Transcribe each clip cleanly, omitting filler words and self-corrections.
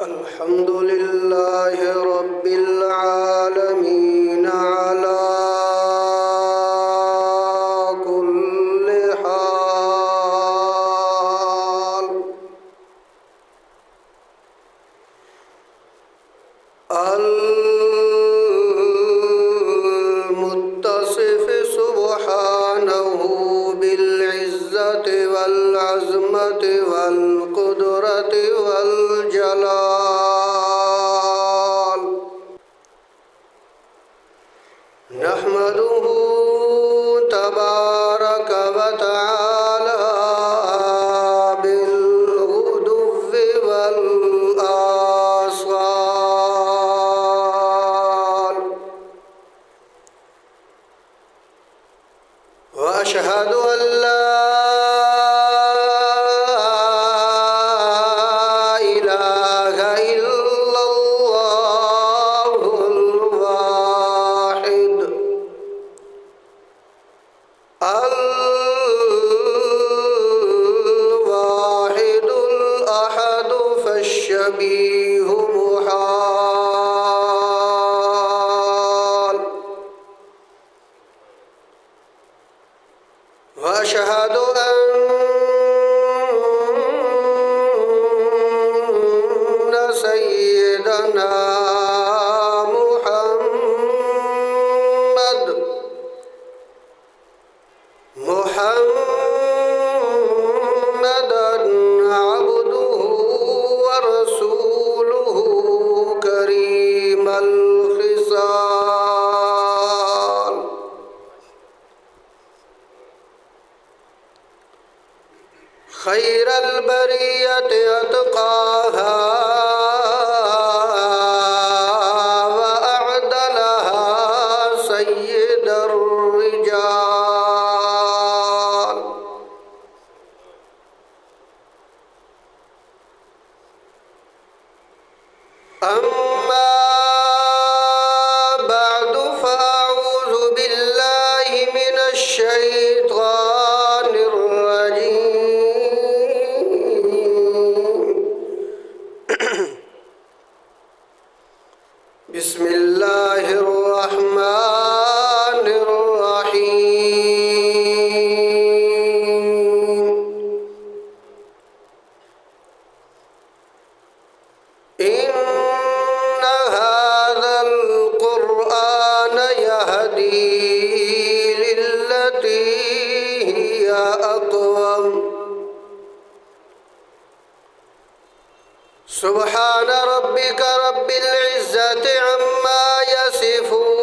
الحمد لله رب العالمين على كل حال. المتصف سبحانه بالعزة والعظمة والقدرة والجلال. نحمده تبارك وتعالى بالغدو والآصال. وأشهد أن لا إله إلا الله الواحد الأحد فالشبيه محال. وأشهد أن سيدنا محمدًا عبده ورسوله كريم الخصال. خير البرية أتقاها وأعدلها سيد الرجال. أما بعد فأعوذ بالله من الشيطان الرجيم. بسم الله الرحمن الرحيم. إن هذا القرآن يهدي للتي هي أقوم. سبحان ربك رب العزة عما يصفون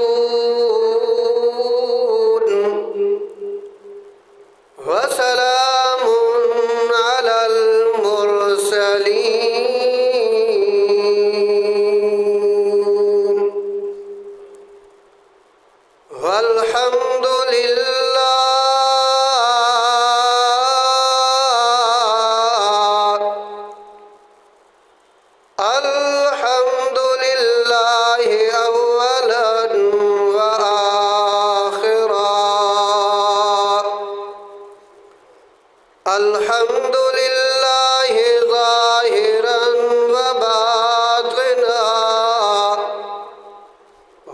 وسلام على المرسلين والحمد لله أولاً وآخراً. الحمد لله ظاهراً وباطناً.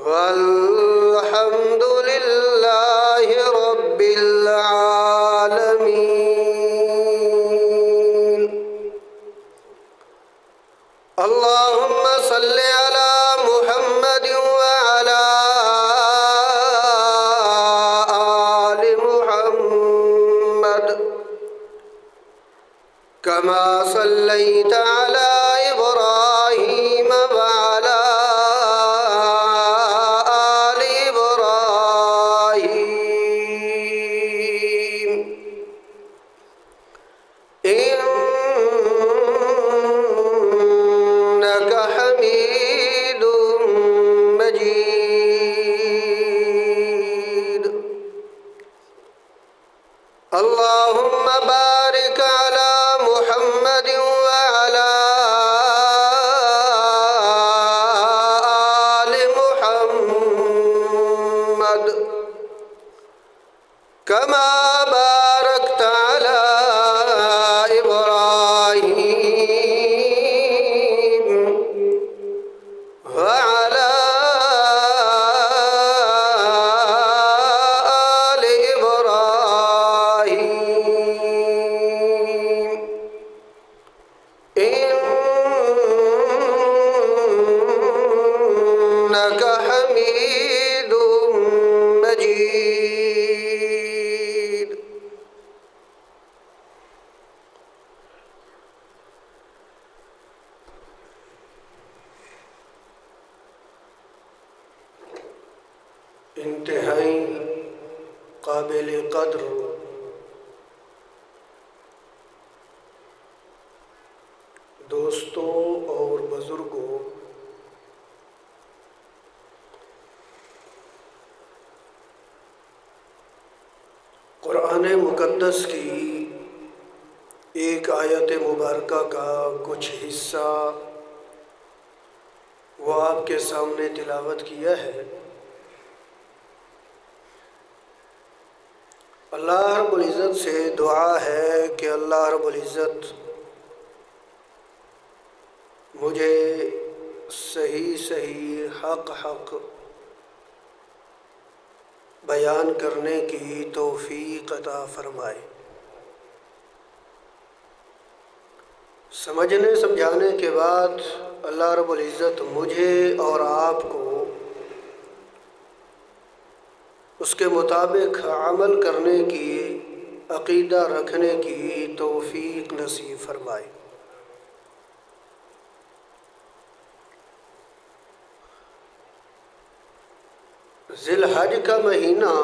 والحمد لله رب العالمين. اللهم صل على محمد وعلى آل محمد كما صليت على إبراهيم وعلى آل إبراهيم إنك حميد مجيد. اللهم بارك على محمد وعلى آل محمد كما باركت على إبراهيم انتہائی قابل قدر دوستوں اور بزرگوں، قرآن مقدس کی ایک آیت مبارکہ کا کچھ حصہ وہ آپ کے سامنے تلاوت کیا ہے۔ اللہ رب العزت سے دعا ہے کہ اللہ رب العزت مجھے صحیح حق بیان کرنے کی توفیق عطا فرمائے۔ سمجھنے سمجھانے کے بعد اللہ رب العزت مجھے اور آپ کو اس کے مطابق عمل کرنے کی، عقیدہ رکھنے کی توفیق نصیب فرمائے۔ ذی الحج کا مہینہ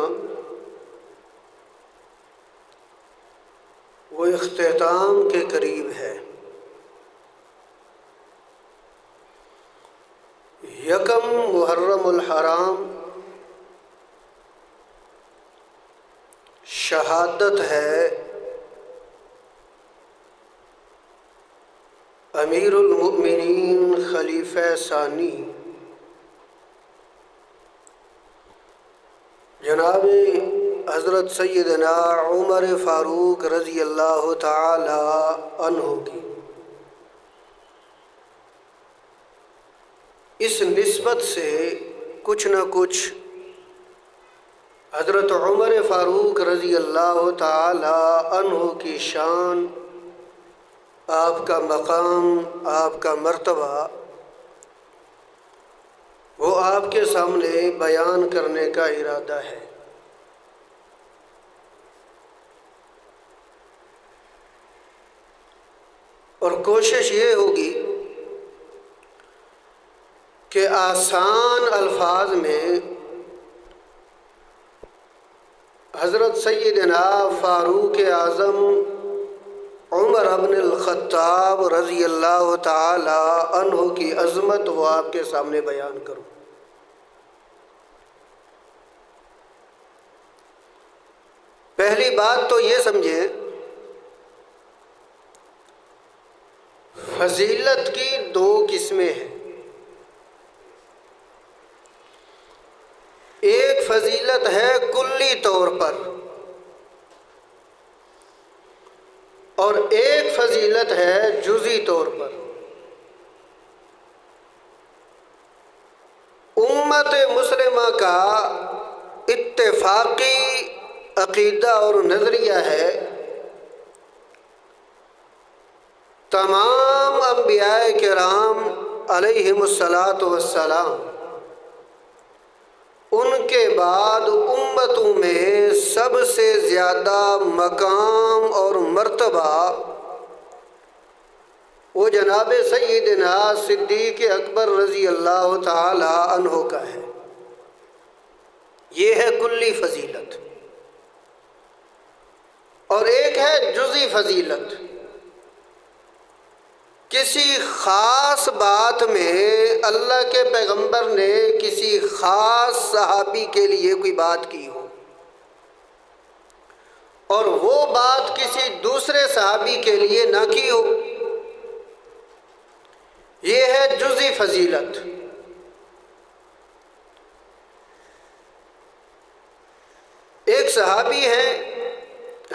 وہ اختتام کے قریب ہے۔ یکم محرم الحرام شہادت ہے امیر المؤمنین خلیفہ ثانی جناب حضرت سیدنا عمر فاروق رضی اللہ تعالی عنہ کی۔ اس نسبت سے کچھ نہ کچھ حضرت عمر فاروق رضی اللہ تعالی عنہ کی شان، آپ کا مقام، آپ کا مرتبہ وہ آپ کے سامنے بیان کرنے کا ارادہ ہے۔ اور کوشش یہ ہوگی کہ آسان الفاظ میں حضرت سیدنا فاروق اعظم عمر بن الخطاب رضی اللہ تعالی عنہ کی عظمت وہ آپ کے سامنے بیان کروں۔ پہلی بات تو یہ سمجھیں، فضیلت کی دو قسمیں ہیں۔ ایک فضیلت ہے کلی طور پر، اور ایک فضیلت ہے جزئی طور پر۔ امت مسلمہ کا اتفاقی عقیدہ اور نظریہ ہے تمام انبیاء کرام علیہم الصلاۃ والسلام، ان کے بعد امتوں میں سب سے زیادہ مقام اور مرتبہ وہ جناب سیدنا صدیق اکبر رضی اللہ تعالی عنہ کا ہے۔ یہ ہے کلی فضیلت۔ اور ایک ہے جزئی فضیلت۔ کسی خاص بات میں اللہ کے پیغمبر نے کسی خاص صحابی کے لیے کوئی بات کی ہو، اور وہ بات کسی دوسرے صحابی کے لیے نہ کی ہو، یہ ہے جزئی فضیلت۔ ایک صحابی ہیں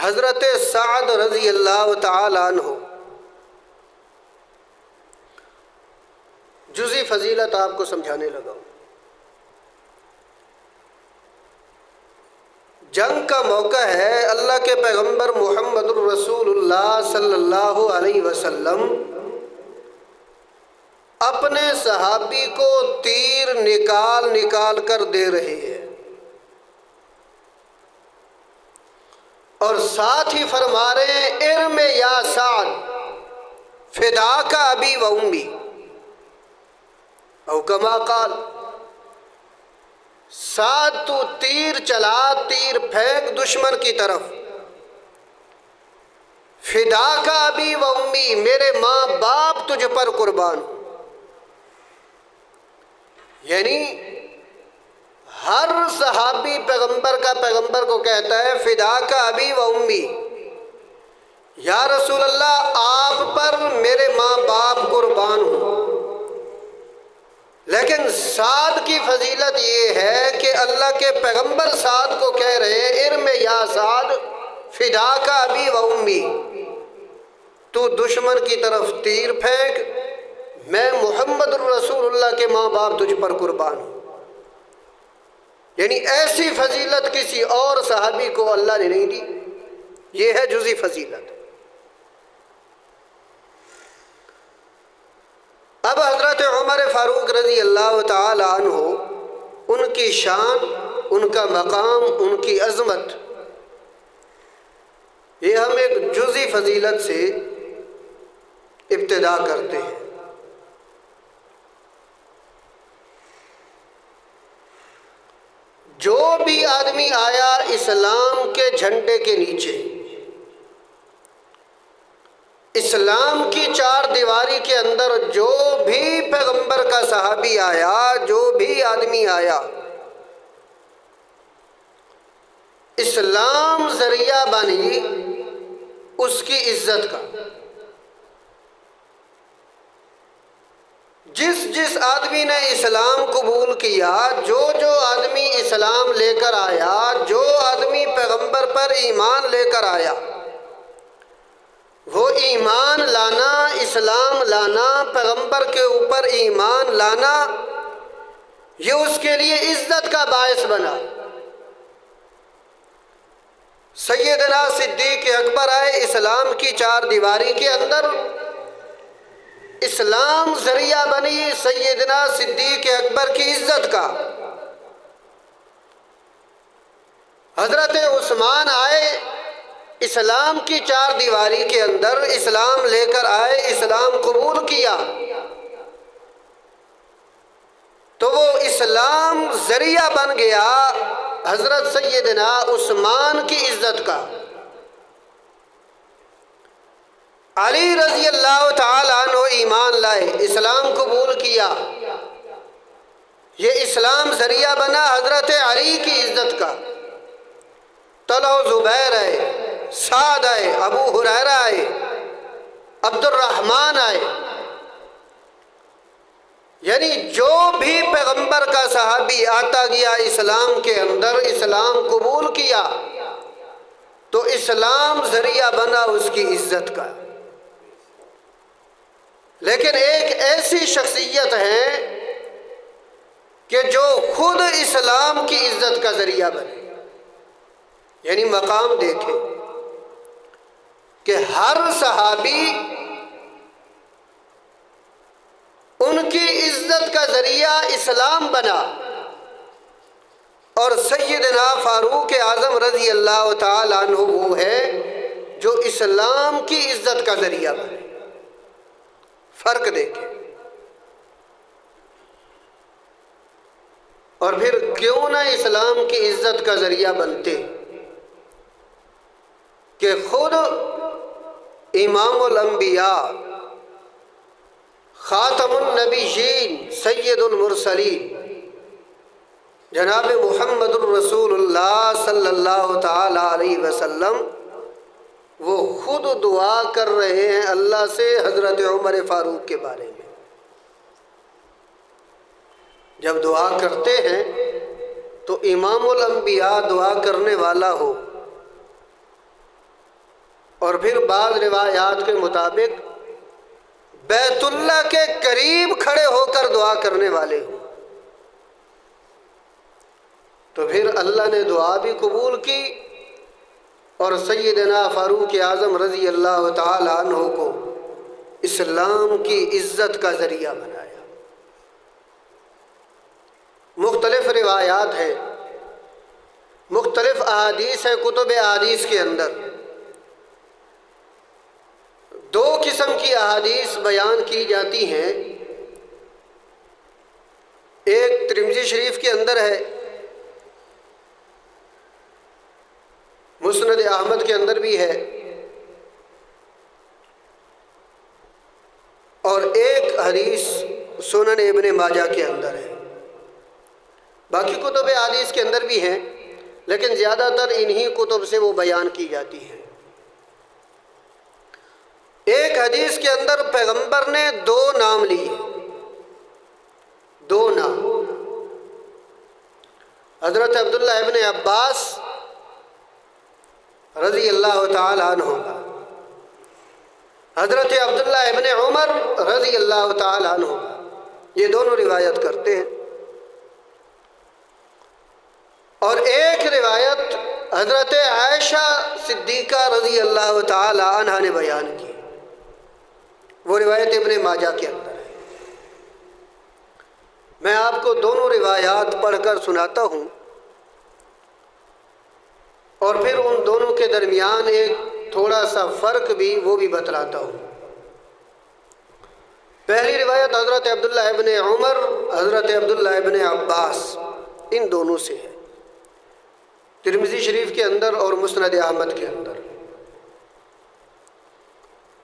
حضرت سعد رضی اللہ تعالی عنہ۔ جزئی فضیلت آپ کو سمجھانے لگا ہوں۔ جنگ کا موقع ہے، اللہ کے پیغمبر محمد الرسول اللہ صلی اللہ علیہ وسلم اپنے صحابی کو تیر نکال کر دے رہے ہیں، اور ساتھ ہی فرما رہے ہیں ارم یا سعد فداک ابی و امی، او کما قال، سعد تو تیر چلا، تیر پھینک دشمن کی طرف، فدا کا ابی و امی، میرے ماں باپ تجھ پر قربان. یعنی ہر صحابی پیغمبر کو کہتا ہے فدا کا ابی و امی، یا رسول اللہ آپ پر میرے ماں باپ قربان ہوں. لیکن سعد کی فضیلت یہ ہے کہ اللہ کے پیغمبر سعد کو کہہ رہے ہیں ارم یا سعد فدا کا ابی و امی، تو دشمن کی طرف تیر پھینک، میں محمد الرسول اللہ کے ماں باپ تجھ پر قربان ہوں. یعنی ایسی فضیلت کسی اور صحابی کو اللہ نے نہیں دی. یہ ہے جزئی فضیلت. اب حضرت عمر فاروق رضی اللہ تعالی عنہ، ان کی شان، ان کا مقام، ان کی عظمت، یہ ہم ایک جزئی فضیلت سے ابتدا کرتے ہیں. جو بھی آدمی آیا اسلام کے جھنڈے کے نیچے، اسلام کی چار دیواری کے اندر، جو بھی پیغمبر کا صحابی آیا، جو بھی آدمی آیا، اسلام ذریعہ بنی اس کی عزت کا. جس آدمی نے اسلام قبول کیا، جو آدمی اسلام لے کر آیا، جو آدمی پیغمبر پر ایمان لے کر آیا، وہ ایمان لانا، اسلام لانا، پیغمبر کے اوپر ایمان لانا، یہ اس کے لیے عزت کا باعث بنا. سیدنا صدیق اکبر آئے اسلام کی چار دیواری کے اندر، اسلام ذریعہ بنی سیدنا صدیق اکبر کی عزت کا. حضرت عثمان آئے اسلام کی چار دیواری کے اندر، اسلام لے کر آئے، اسلام قبول کیا، تو وہ اسلام ذریعہ بن گیا حضرت سیدنا عثمان کی عزت کا. علی رضی اللہ تعالیٰ عنہ ایمان لائے، اسلام قبول کیا، یہ اسلام ذریعہ بنا حضرت علی کی عزت کا. طلحہ و زبیر آئے، سعد آئے، ابو ہریرہ آئے، عبد الرحمن آئے. یعنی جو بھی پیغمبر کا صحابی آتا گیا اسلام کے اندر، اسلام قبول کیا، تو اسلام ذریعہ بنا اس کی عزت کا. لیکن ایک ایسی شخصیت ہے کہ جو خود اسلام کی عزت کا ذریعہ بنے. یعنی مقام دیکھیں کہ ہر صحابی ان کی عزت کا ذریعہ اسلام بنا، اور سیدنا فاروق اعظم رضی اللہ تعالی عنہ وہ ہے جو اسلام کی عزت کا ذریعہ بنے. فرق دیکھیں. اور پھر کیوں نہ اسلام کی عزت کا ذریعہ بنتے کہ خود امام الانبیاء، خاتم النبیین، سید المرسلین، جناب محمد الرسول اللہ صلی اللہ تعالی علیہ وسلم، وہ خود دعا کر رہے ہیں اللہ سے حضرت عمر فاروق کے بارے میں. جب دعا کرتے ہیں تو امام الانبیاء دعا کرنے والا ہو، اور پھر بعض روایات کے مطابق بیت اللہ کے قریب کھڑے ہو کر دعا کرنے والے ہوں، تو پھر اللہ نے دعا بھی قبول کی اور سیدنا فاروق اعظم رضی اللہ تعالی عنہ کو اسلام کی عزت کا ذریعہ بنایا. مختلف روایات ہیں، مختلف احادیث ہیں کتب احادیث کے اندر. دو قسم کی احادیث بیان کی جاتی ہیں. ایک ترمذی شریف کے اندر ہے مسند احمد کے اندر بھی ہے، اور ایک حدیث سنن ابن ماجہ کے اندر ہے۔ باقی کتب حدیث کے اندر بھی ہیں، لیکن زیادہ تر انہی کتب سے وہ بیان کی جاتی ہیں۔ ایک حدیث کے اندر پیغمبر نے 2 نام لیے، 2 نام، حضرت عبداللہ ابن عباس رضی اللہ تعالی عنہ، حضرت عبداللہ ابن عمر رضی اللہ تعالی عنہ، یہ دونوں روایت کرتے ہیں۔ اور ایک روایت حضرت عائشہ صدیقہ رضی اللہ تعالی عنہ نے بیان کی، وہ روایت ابن ماجہ کے اندر ہے۔ میں آپ کو دونوں روایات پڑھ کر سناتا ہوں، اور پھر ان دونوں کے درمیان ایک تھوڑا سا فرق بھی وہ بھی بتلاتا ہوں۔ پہلی روایت حضرت عبداللہ ابن عمر، حضرت عبداللہ ابن عباس، ان دونوں سے ہے، ترمذی شریف کے اندر اور مسند احمد کے اندر،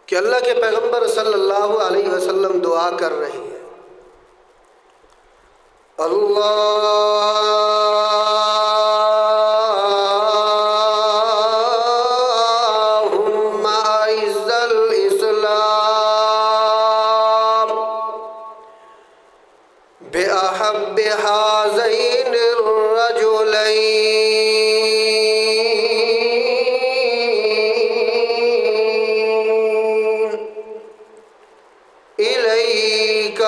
کہ اللہ کے پیغمبر صلی اللہ علیہ وسلم دعا کر رہے ہیں، اللہم اعز الاسلام بأحب هذین الرجلین الیک۔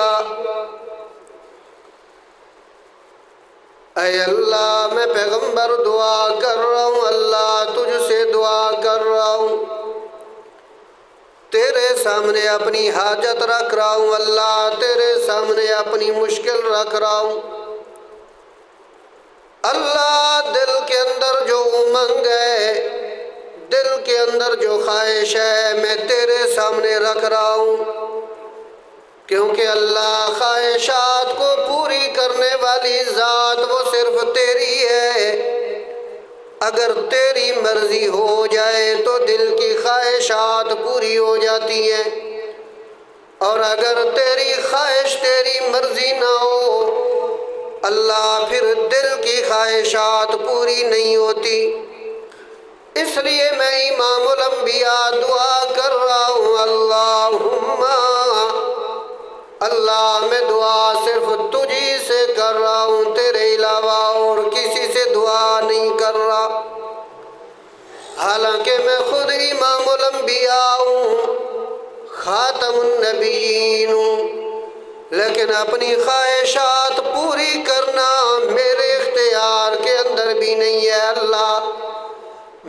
اے اللہ، میں پیغمبر دعا کر رہا ہوں، اللہ تجھ سے دعا کر رہا ہوں، تیرے سامنے اپنی حاجت رکھ رہا ہوں، اللہ تیرے سامنے اپنی مشکل رکھ رہا ہوں، اللہ دل کے اندر جو امنگ ہے، دل کے اندر جو خواہش ہے، میں تیرے سامنے رکھ رہا ہوں، کیونکہ اللہ خواہشات کو پوری کرنے والی ذات وہ صرف تیری ہے۔ اگر تیری مرضی ہو جائے تو دل کی خواہشات پوری ہو جاتی ہیں، اور اگر تیری خواہش تیری مرضی نہ ہو اللہ، پھر دل کی خواہشات پوری نہیں ہوتی۔ اس لیے میں امام الانبیاء دعا کر رہا ہوں، اللہم، اللہ میں دعا صرف تجھی سے کر رہا ہوں، تیرے علاوہ اور کسی سے دعا نہیں کر رہا، حالانکہ میں خود امام الانبیاء ہوں، خاتم النبیین ہوں، لیکن اپنی خواہشات پوری کرنا میرے اختیار کے اندر بھی نہیں ہے اللہ،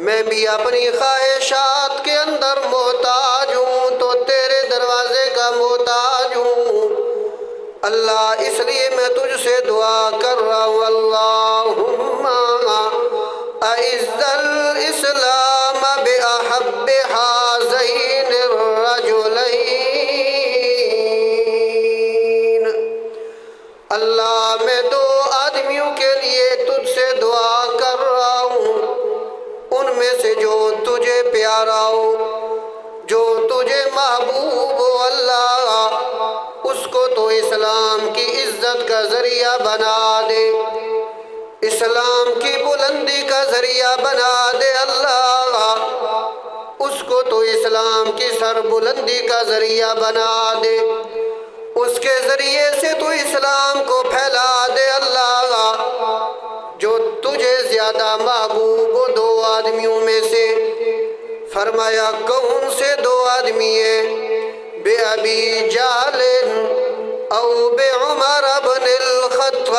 میں بھی اپنی خواہشات کے اندر محتاج ہوں، تو تیرے دروازے کا محتاج ہوں اللہ، اس لیے میں تجھ سے دعا کر رہا ہوں، اللہم اعز الاسلام بأحب هذین الرجلین۔ اللہ میں 2 آدمیوں کے لیے تجھ سے دعا کر رہا ہوں، ان میں سے جو تجھے پیارا ہو، جو تجھے محبوب ہو اللہ، اس کو تو اسلام کی عزت کا ذریعہ بنا دے، اسلام کی بلندی کا ذریعہ بنا دے اللہ، اس کو تو اسلام کی سر بلندی کا ذریعہ بنا دے، اس کے ذریعے سے تو اسلام کو پھیلا دے اللہ، جو تجھے زیادہ محبوب ہو 2 آدمیوں میں سے۔ فرمایا کون سے 2 آدمی ہیں؟ بے ابی جہل او بے عمر بن الخطاب۔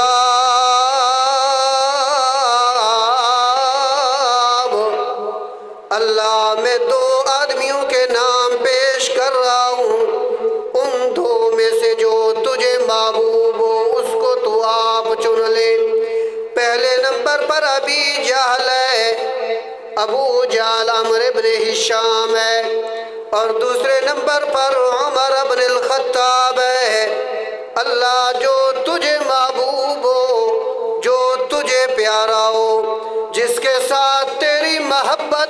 اللہ میں 2 آدمیوں کے نام پیش کر رہا ہوں، ان 2 میں سے جو تجھے محبوب ہو اس کو تو آپ چن لے۔ پہلے نمبر پر ابی جہل ہے، ابو جہل عمرو بن ہشام ہے، اور دوسرے نمبر پر عمر بن الخطاب ہے۔ اللہ جو تجھے محبوب ہو، جو تجھے پیارا ہو، جس کے ساتھ تیری محبت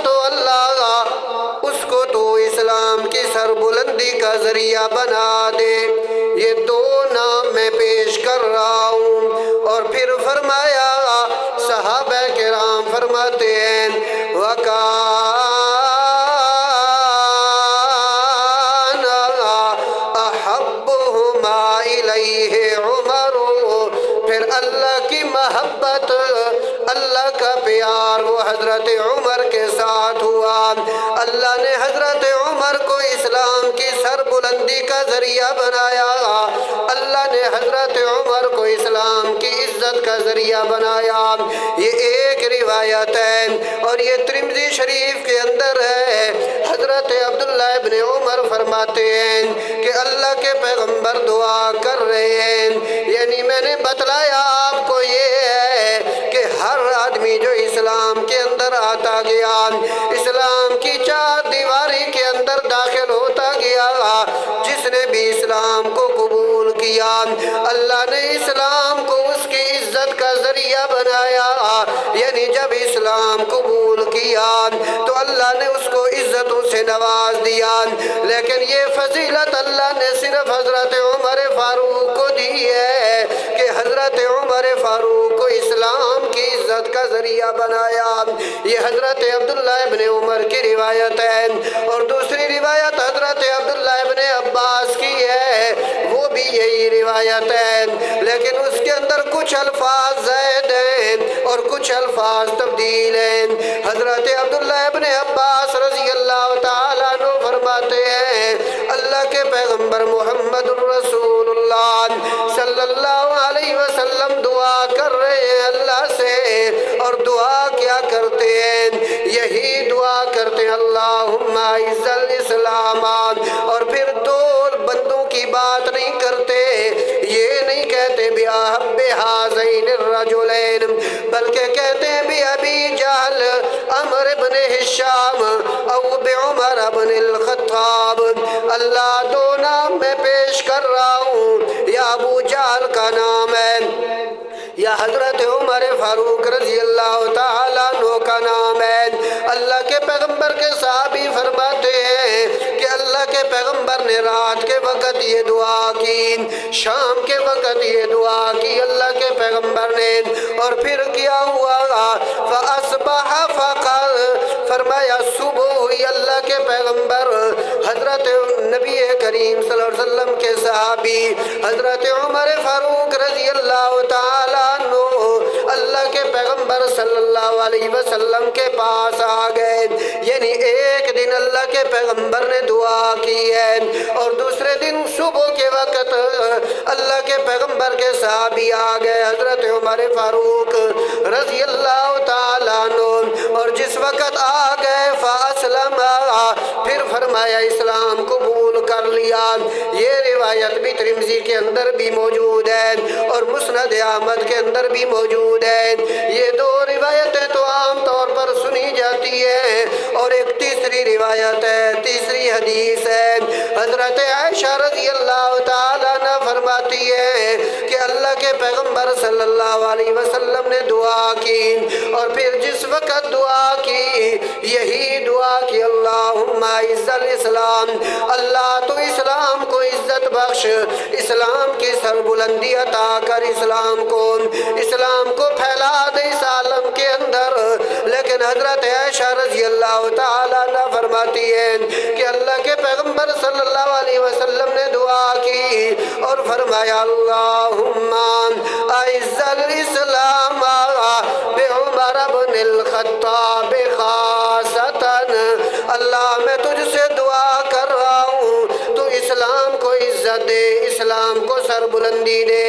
بلندی کا ذریعہ بنا دے۔ یہ دو نام میں پیش کر رہا ہوں۔ اور پھر فرمایا صحابہ کرام فرماتے ہیں وَكَانَ أَحَبُّهُمَا إِلَيْهِ عُمَرُ۔ پھر اللہ کی محبت، اللہ کا پیار وہ حضرت عمر کے ساتھ ہوا۔ اللہ نے حضرت عمر کو اسلام کی سر بلندی کا ذریعہ بنایا۔ اللہ نے حضرت عمر کو اسلام کی عزت کا ذریعہ بنایا۔ یہ ایک روایت ہے اور یہ ترمذی شریف کے اندر ہے۔ حضرت عبداللہ ابن عمر فرماتے ہیں کہ اللہ کے پیغمبر دعا کر رہے ہیں، یعنی میں نے بتلایا آپ کو یہ ہے کہ ہر آدمی جو اسلام کے اندر آتا گیا، اسلام کی چار دیواری کے اندر داخل ہوتا گیا، جس نے بھی اسلام کو قبول کیا، اللہ نے اسلام کو اس کی عزت کا ذریعہ بنایا۔ یعنی جب اسلام قبول کیا تو اللہ نے اس کو عزتوں سے نواز دیا۔ لیکن یہ فضیلت اللہ نے صرف حضرت عمر فاروق کو دی ہے کہ حضرت عمر فاروق کو اسلام کی عزت کا ذریعہ بنایا۔ یہ حضرت عبداللہ ابن عمر کی روایت ہے۔ اور دوسری روایت حضرت عبداللہ ابن عباس کی ہے، وہ بھی یہی روایت ہے، لیکن اس کے اندر کچھ الفاظ زائد ہیں اور کچھ الفاظ تبدیل ہیں۔ حضرت عبداللہ ابن عباس رضی اللہ تعالیٰ عنہ فرماتے ہیں اللہ کے پیغمبر محمد الرسول اللہ صلی اللہ علیہ وسلم دعا کر رہے ہیں اللہ سے، اور دعا کیا کرتے ہیں؟ یہی دعا کرتے ہیں اللہم اعز الاسلام، اور پھر دو بندوں کی بات نہیں کرتے، یہ نہیں کہتے بِأَحَبِّ هَذَيْنِ الرَّجُلَيْنِ، بلکہ کہتے ہیں بِأَبِي جَہْلٍ عمر بن ہشام او بعمر بن الخطاب۔ اللہ دو نام میں پیش کر رہا ہوں، یا ابو جہل کا نام ہے یا حضرت عمر فاروق رضی اللہ تعالیٰ عنہ کا نام ہے۔ اللہ کے پیغمبر کے صحابی فرماتے ہیں کہ اللہ کے پیغمبر نے رات کے وقت یہ دعا کی، شام کے وقت یہ دعا کی اللہ کے پیغمبر نے، اور پھر کیا ہوا فَأَصْبَحَ فَقَالَ، فرمایا صبح ہوئی، اللہ کے پیغمبر حضرت نبی کریم صلی اللہ علیہ وسلم کے صحابی حضرت عمر فاروق رضی اللہ تعالیٰ عنہ اللہ کے پیغمبر صلی اللہ علیہ وسلم کے پاس آ گئے۔ یعنی ایک دن اللہ کے پیغمبر نے دعا کی ہے اور دوسرے دن صبح کے وقت اللہ کے پیغمبر کے صحابی آ گئے حضرت عمر فاروق رضی اللہ تعالیٰ عنہ، اور جس وقت آ گئے فاسلم، پھر فرمایا اسلام قبول کر لیا۔ یہ روایت بھی ترمذی کے اندر بھی موجود ہے اور مسند احمد کے اندر بھی موجود ہے۔ یہ دو روایتیں تو عام طور پر سنی جاتی ہیں، اور ایک تیسری روایت ہے، تیسری حدیث ہے، حضرت عائشہ رضی اللہ تعالیٰ عنہ فرماتی ہے کہ اللہ کے پیغمبر صلی اللہ علیہ وسلم نے دعا کی، اور پھر جس وقت دعا کی یہی دعا کی اللہم اعز الاسلام، اللہ تو اسلام کو عزت بخش، اسلام کی سربلندی عطا کر، اسلام کو پھیلا دے اس عالم کے اندر۔ لیکن حضرت عائشہ رضی اللہ تعالیٰ عنہ فرماتی ہیں کہ اللہ کے پیغمبر صلی اللہ علیہ وسلم نے دعا کی اور فرمایا اللہم اعز الاسلام بعمر بن الخطاب خاصتاً، اللہ میں تجھ سے دعا کر رہا ہوں تو اسلام کو عزت دے، اسلام کو سربلندی دے،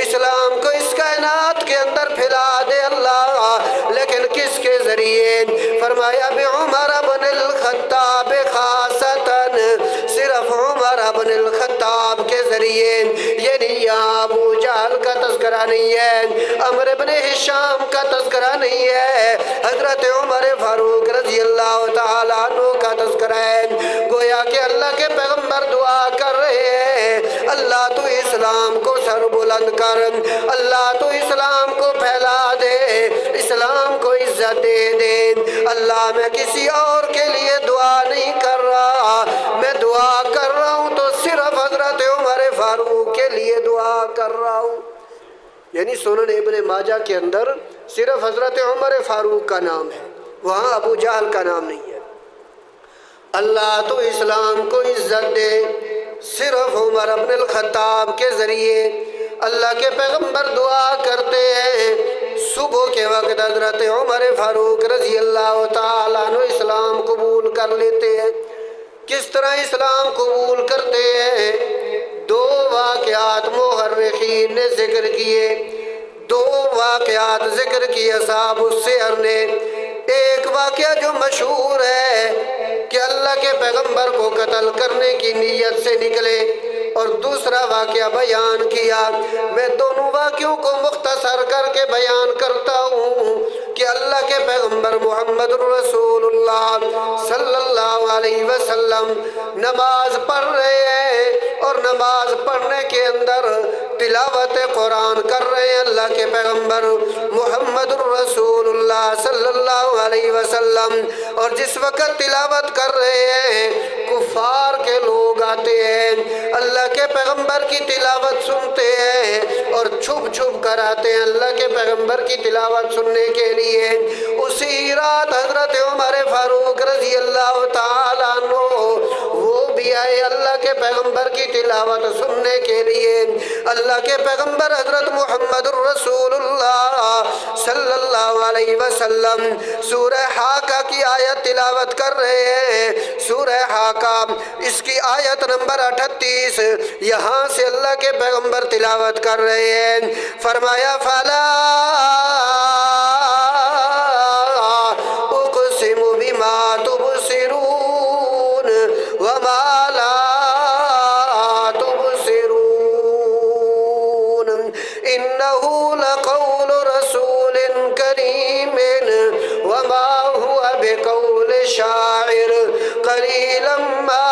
اسلام کو اس کائنات کے اندر پھیلا دے اللہ، لیکن کس کے ذریعے؟ فرمایا بعمر بن الخطاب خاصتاً، صرف عمر بن الخطاب کے ذریعے۔ یعنی یہاں ابو جہل کا تذکرہ نہیں ہے، عمر بن ہشام کا تذکرہ نہیں ہے، حضرت عمر فاروق رضی اللہ تعالیٰ عنہ کا تذکرہ ہے۔ گویا کہ اللہ کے پیغمبر دعا کر رہے ہیں اللہ تو اسلام کو سر بلند کر، اللہ تو اسلام کو پھیلا دے، اسلام کو عزت دے دے، اللہ میں کسی اور کے لیے دعا نہیں کر رہا، میں دعا کر رہا ہوں تو صرف حضرت عمر فاروق کے لیے دعا کر رہا ہوں۔ یعنی سنن ابن ماجہ کے اندر صرف حضرت عمر فاروق کا نام ہے، وہاں ابو جہل کا نام نہیں ہے۔ اللہ تو اسلام کو عزت دے، صرف عمر ابن الخطاب کے ذریعے اللہ کے پیغمبر دعا کرتے ہیں، صبح کے وقت حضرت عمر فاروق رضی اللہ تعالیٰ عنہ اسلام قبول کر لیتے ہیں۔ کس طرح اسلام قبول کرتے ہیں؟ دو واقعات مورخین نے ذکر کیے، دو واقعات ذکر کیے اصحاب السیر نے۔ ایک واقعہ جو مشہور ہے کہ اللہ کے پیغمبر کو قتل کرنے کی نیت سے نکلے، اور دوسرا واقعہ بیان کیا۔ میں دونوں واقعوں کو مختصر کر کے بیان کرتا ہوں کہ اللہ کے پیغمبر محمد رسول اللہ صلی اللہ علیہ وسلم نماز پڑھ رہے ہیں، اور نماز پڑھنے کے اندر تلاوت قرآن کر رہے ہیں اللہ کے پیغمبر محمد رسول اللہ صلی اللہ علیہ وسلم۔ اور جس وقت تلاوت کر رہے ہیں کفار کے لوگ آتے ہیں، اللہ کے پیغمبر کی تلاوت سنتے ہیں اور چھپ چھپ کر آتے ہیں اللہ کے پیغمبر کی تلاوت سننے کے لیے۔ اسی رات حضرت عمر فاروق رضی اللہ تعالیٰ عنہ وہ بھی آئے اللہ کے پیغمبر کی تلاوت سننے کے لیے۔ اللہ کے پیغمبر حضرت محمد رسول اللہ صلی اللہ علیہ وسلم سورہ حاقہ کی آیت تلاوت کر رہے ہیں۔ سورہ حاقہ اس کی آیت نمبر 38، یہاں سے اللہ کے پیغمبر تلاوت کر رہے ہیں۔ فرمایا فَلَا أُقْسِمُ بِمَا تُبْصِرُونَ وَمَا لَا تُبْصِرُونَ إِنَّهُ لَقَوْلُ رَسُولٍ كَرِيمٍ وَمَا هُوَ بِقَوْلِ شَاعِرٍ قَلِيلًا مَا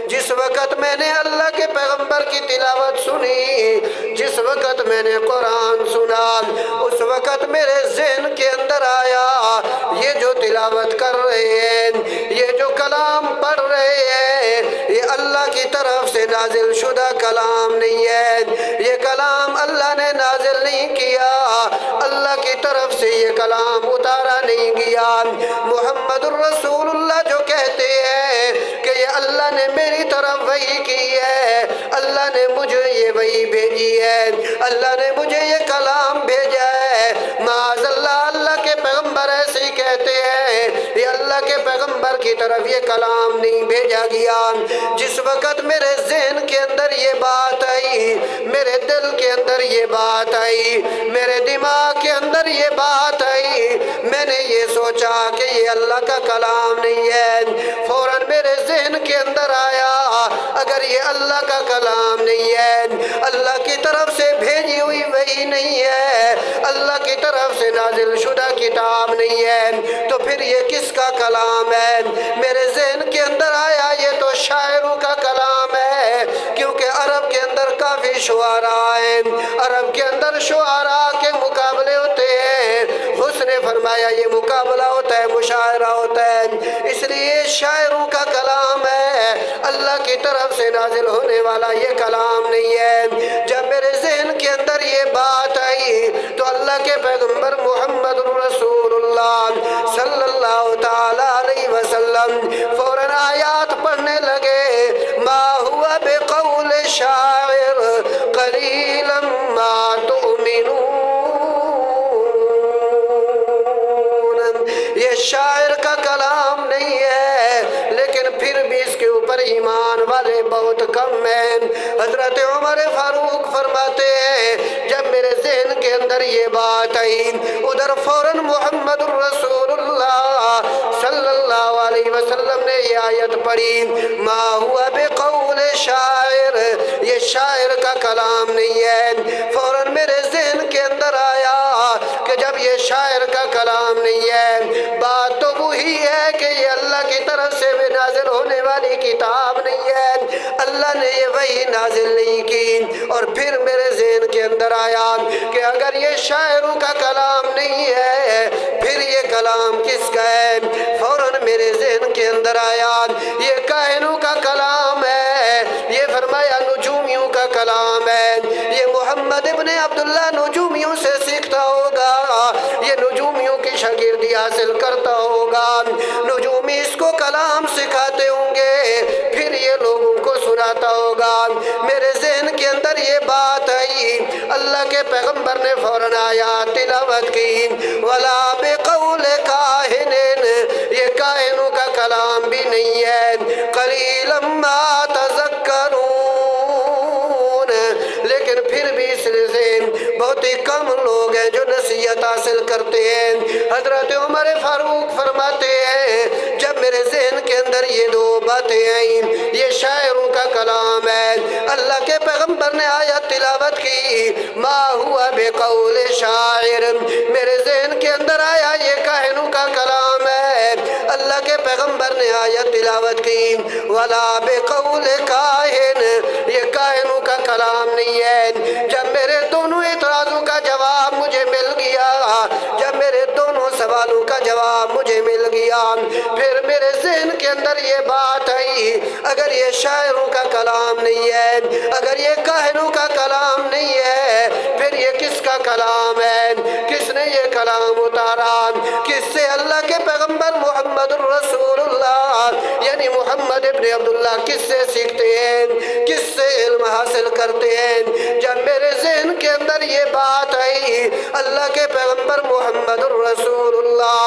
جس وقت میں نے اللہ کے پیغمبر کی تلاوت سنی، جس وقت میں نے قرآن سنا، اس وقت میرے ذہن کے اندر آیا یہ جو تلاوت کر رہے ہیں، یہ جو کلام پڑھ رہے ہیں، یہ اللہ کی طرف سے نازل شدہ کلام نہیں ہے، یہ کلام اللہ نے نازل نہیں کیا، اللہ کی طرف سے یہ کلام اتارا نہیں گیا۔ محمد الرسول اللہ جو کہتے ہیں کہ یہ اللہ نے میری طرف وحی کی ہے، اللہ نے مجھے یہ وحی بھیجی ہے، اللہ نے مجھے یہ کلام بھیجا ہے، معاذ اللہ اللہ کے پیغمبر ایسے ہی کہتے ہیں یہ اللہ کے پیغمبر کی طرف یہ کلام نہیں بھیجا گیا۔ جس وقت میرے ذہن کے اندر یہ بات آئی، میرے دل کے اندر یہ بات آئی، میرے دماغ کے اندر یہ بات آئی، میں نے یہ سوچا کہ یہ اللہ کا کلام نہیں ہے۔ فوراً میرے ذہن کے اندر آیا اگر یہ اللہ کا کلام نہیں ہے، اللہ کی طرف سے بھیجی ہوئی وحی نہیں ہے، اللہ کی طرف سے نازل شدہ کتاب نہیں ہے، تو پھر یہ کس کا کلام ہے؟ میرے ذہن کے اندر آیا یہ تو شاعروں کا کلام ہے، کیونکہ عرب کے اندر کافی شعراء ہیں، عرب کے اندر شعراء کے مقابلے ہوتے ہیں۔ حسن نے فرمایا یہ مقابلہ ہوتا ہے، مشاعرہ ہوتا ہے، اس لیے شاعروں کا کلام ہے، اللہ کی طرف سے نازل ہونے والا یہ کلام نہیں ہے۔ جب میرے ذہن کے اندر یہ بات آئی تو اللہ کے پیغمبر محمد رسول اللہ صلی اللہ تعالی علیہ وسلم فوراً آیات پڑھنے لگے، ما ہوا بقول شاعر قلیلا ما تؤمنون۔ یہ شاعر کا کلام نہیں ہے، لیکن پھر بھی اس کے اوپر ایمان والے بہت کم ہیں۔ حضرت عمر فاروق فرماتے ہیں جب میرے ذہن کے اندر یہ بات آئی، ادھر فوراً محمد رسول اللہ صلی اللہ علیہ وسلم نے یہ آیت آیت پڑھی ما ہوا بقول شاعر، یہ شاعر کا کلام نہیں ہے۔ فوراً میرے ذہن کے اندر آیا کہ جب یہ شاعر کا کلام نہیں ہے، بات تو وہی ہے کہ یہ اللہ کی طرف سے بھی نازل ہونے والی کتاب نہیں ہے، اللہ نے یہ وحی نازل نہیں کی۔ اور پھر میرے ذہن کے اندر آیا کہ اگر یہ شاعروں کا کلام نہیں ہے پھر یہ کلام کس کا ہے؟ فوراً میرے ذہن کے اندر آیا یہ کاہنوں کا کلام ہے، یہ فرمایا نجومیوں کا کلام ہے، یہ محمد ابن عبداللہ نجومیوں سے سیکھتا ہوگا، یہ نجومیوں کی شاگردی حاصل کرتا ہوگا، نجومی اس کو کلام سکھاتے ہوں گے، پھر یہ لوگوں کو سناتا ہوگا۔ میرے ذہن کے اندر یہ بات آئی، اللہ کے پیغمبر نے فوراً آیات تلاوت کی وَلَا بِقَوْلِ كَاهِنٍ، یہ کاہنوں کا کلام بھی نہیں ہے، قَلِيلًا مَا تَذَكَّرُونَ، لیکن پھر بھی اس سے بہت ہی کم لوگ ہیں جو نصیحت حاصل کرتے ہیں۔ حضرت عمر فاروق فرماتے ہیں جب میرے ذہن کے اندر یہ دو باتیں آئیں، یہ شاعروں کا کلام ہے، اللہ کے پیغمبر نے آیت تلاوت کی ما ہوا بقول شاعر، میرے ذہن کے اندر آیا یہ کاہنوں کا کلام ہے، اللہ کے پیغمبر نے آیت تلاوت کی ولا بقول کاہن، یہ کاہنوں کا کلام نہیں ہے۔ جب میرے دونوں اعتراضوں کا جواب مجھے مل گیا، جب میرے دونوں سوالوں کا جواب مجھے مل گیا، پھر میرے ذہن کے اندر یہ بات آئی اگر یہ شاعروں کا کلام نہیں ہے، اگر یہ کاہنوں کا کلام نہیں ہے، پھر یہ کس کا کلام ہے؟ کس نے یہ کلام اتارا؟ کس سے اللہ کے پیغمبر محمد الرسول اللہ یعنی محمد ابن عبداللہ کس سے سیکھتے ہیں، کس سے علم حاصل کرتے ہیں؟ جب میرے ذہن کے اندر یہ بات آئی، اللہ کے پیغمبر محمد الرسول اللہ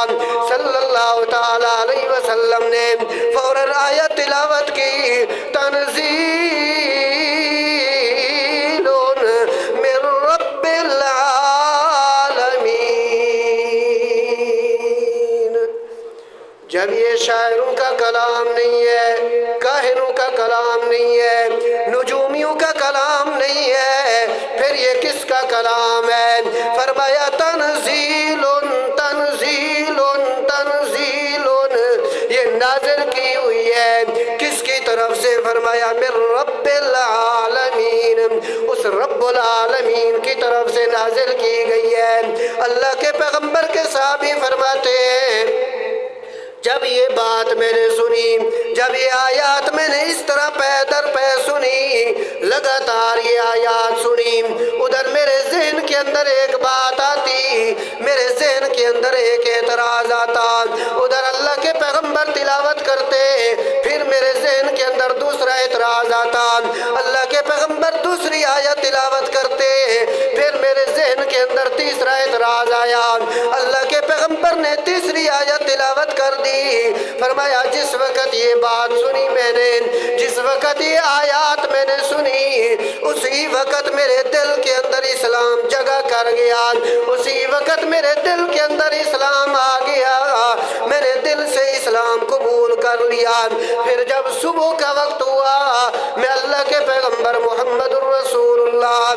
صلی اللہ تعالی علیہ وسلم نے فوراً آیت تلاوت کی تنزیل من رب العالمین۔ جب یہ شاعروں کا کلام نہیں ہے، کاہنوں کا کلام نہیں ہے، نجومیوں کا کلام نہیں ہے، پھر یہ کس کا کلام ہے؟ فرمایا تنزیل تنزیل تنزیل، یہ نازل کی ہوئی ہے کس کی طرف سے؟ فرمایا من رب العالمین، اس رب العالمین کی طرف سے نازل کی گئی ہے۔ اللہ کے پیغمبر کے صحابی فرماتے ہیں جب یہ بات میں نے سنی، جب یہ آیات میں نے اس طرح پے در پے سنی، لگاتار یہ آیات سنی، ادھر میرے ذہن کے اندر ایک بات آتی، میرے ذہن کے اندر ایک اعتراض آتا، ادھر اللہ کے پیغمبر تلاوت کرتے، پھر میرے ذہن کے اندر دوسرا اعتراض آتا، اللہ کے پیغمبر دوسری آیت تلاوت کرتے، پھر میرے ذہن کے اندر تیسرا اعتراض آیا، اللہ کے پیغمبر نے تیسری آیت تلاوت کر دی۔ فرمایا جس وقت یہ بات سنی میں نے، جس وقت یہ آیات میں نے سنی، اسی وقت میرے دل کے اندر اسلام جگہ کر گیا، اسی وقت میرے دل کے اندر اسلام آ گیا، میں نے دل سے اسلام قبول کر لیا۔ پھر جب صبح کا وقت ہوا، میں اللہ کے پیغمبر محمد الرسول اللہ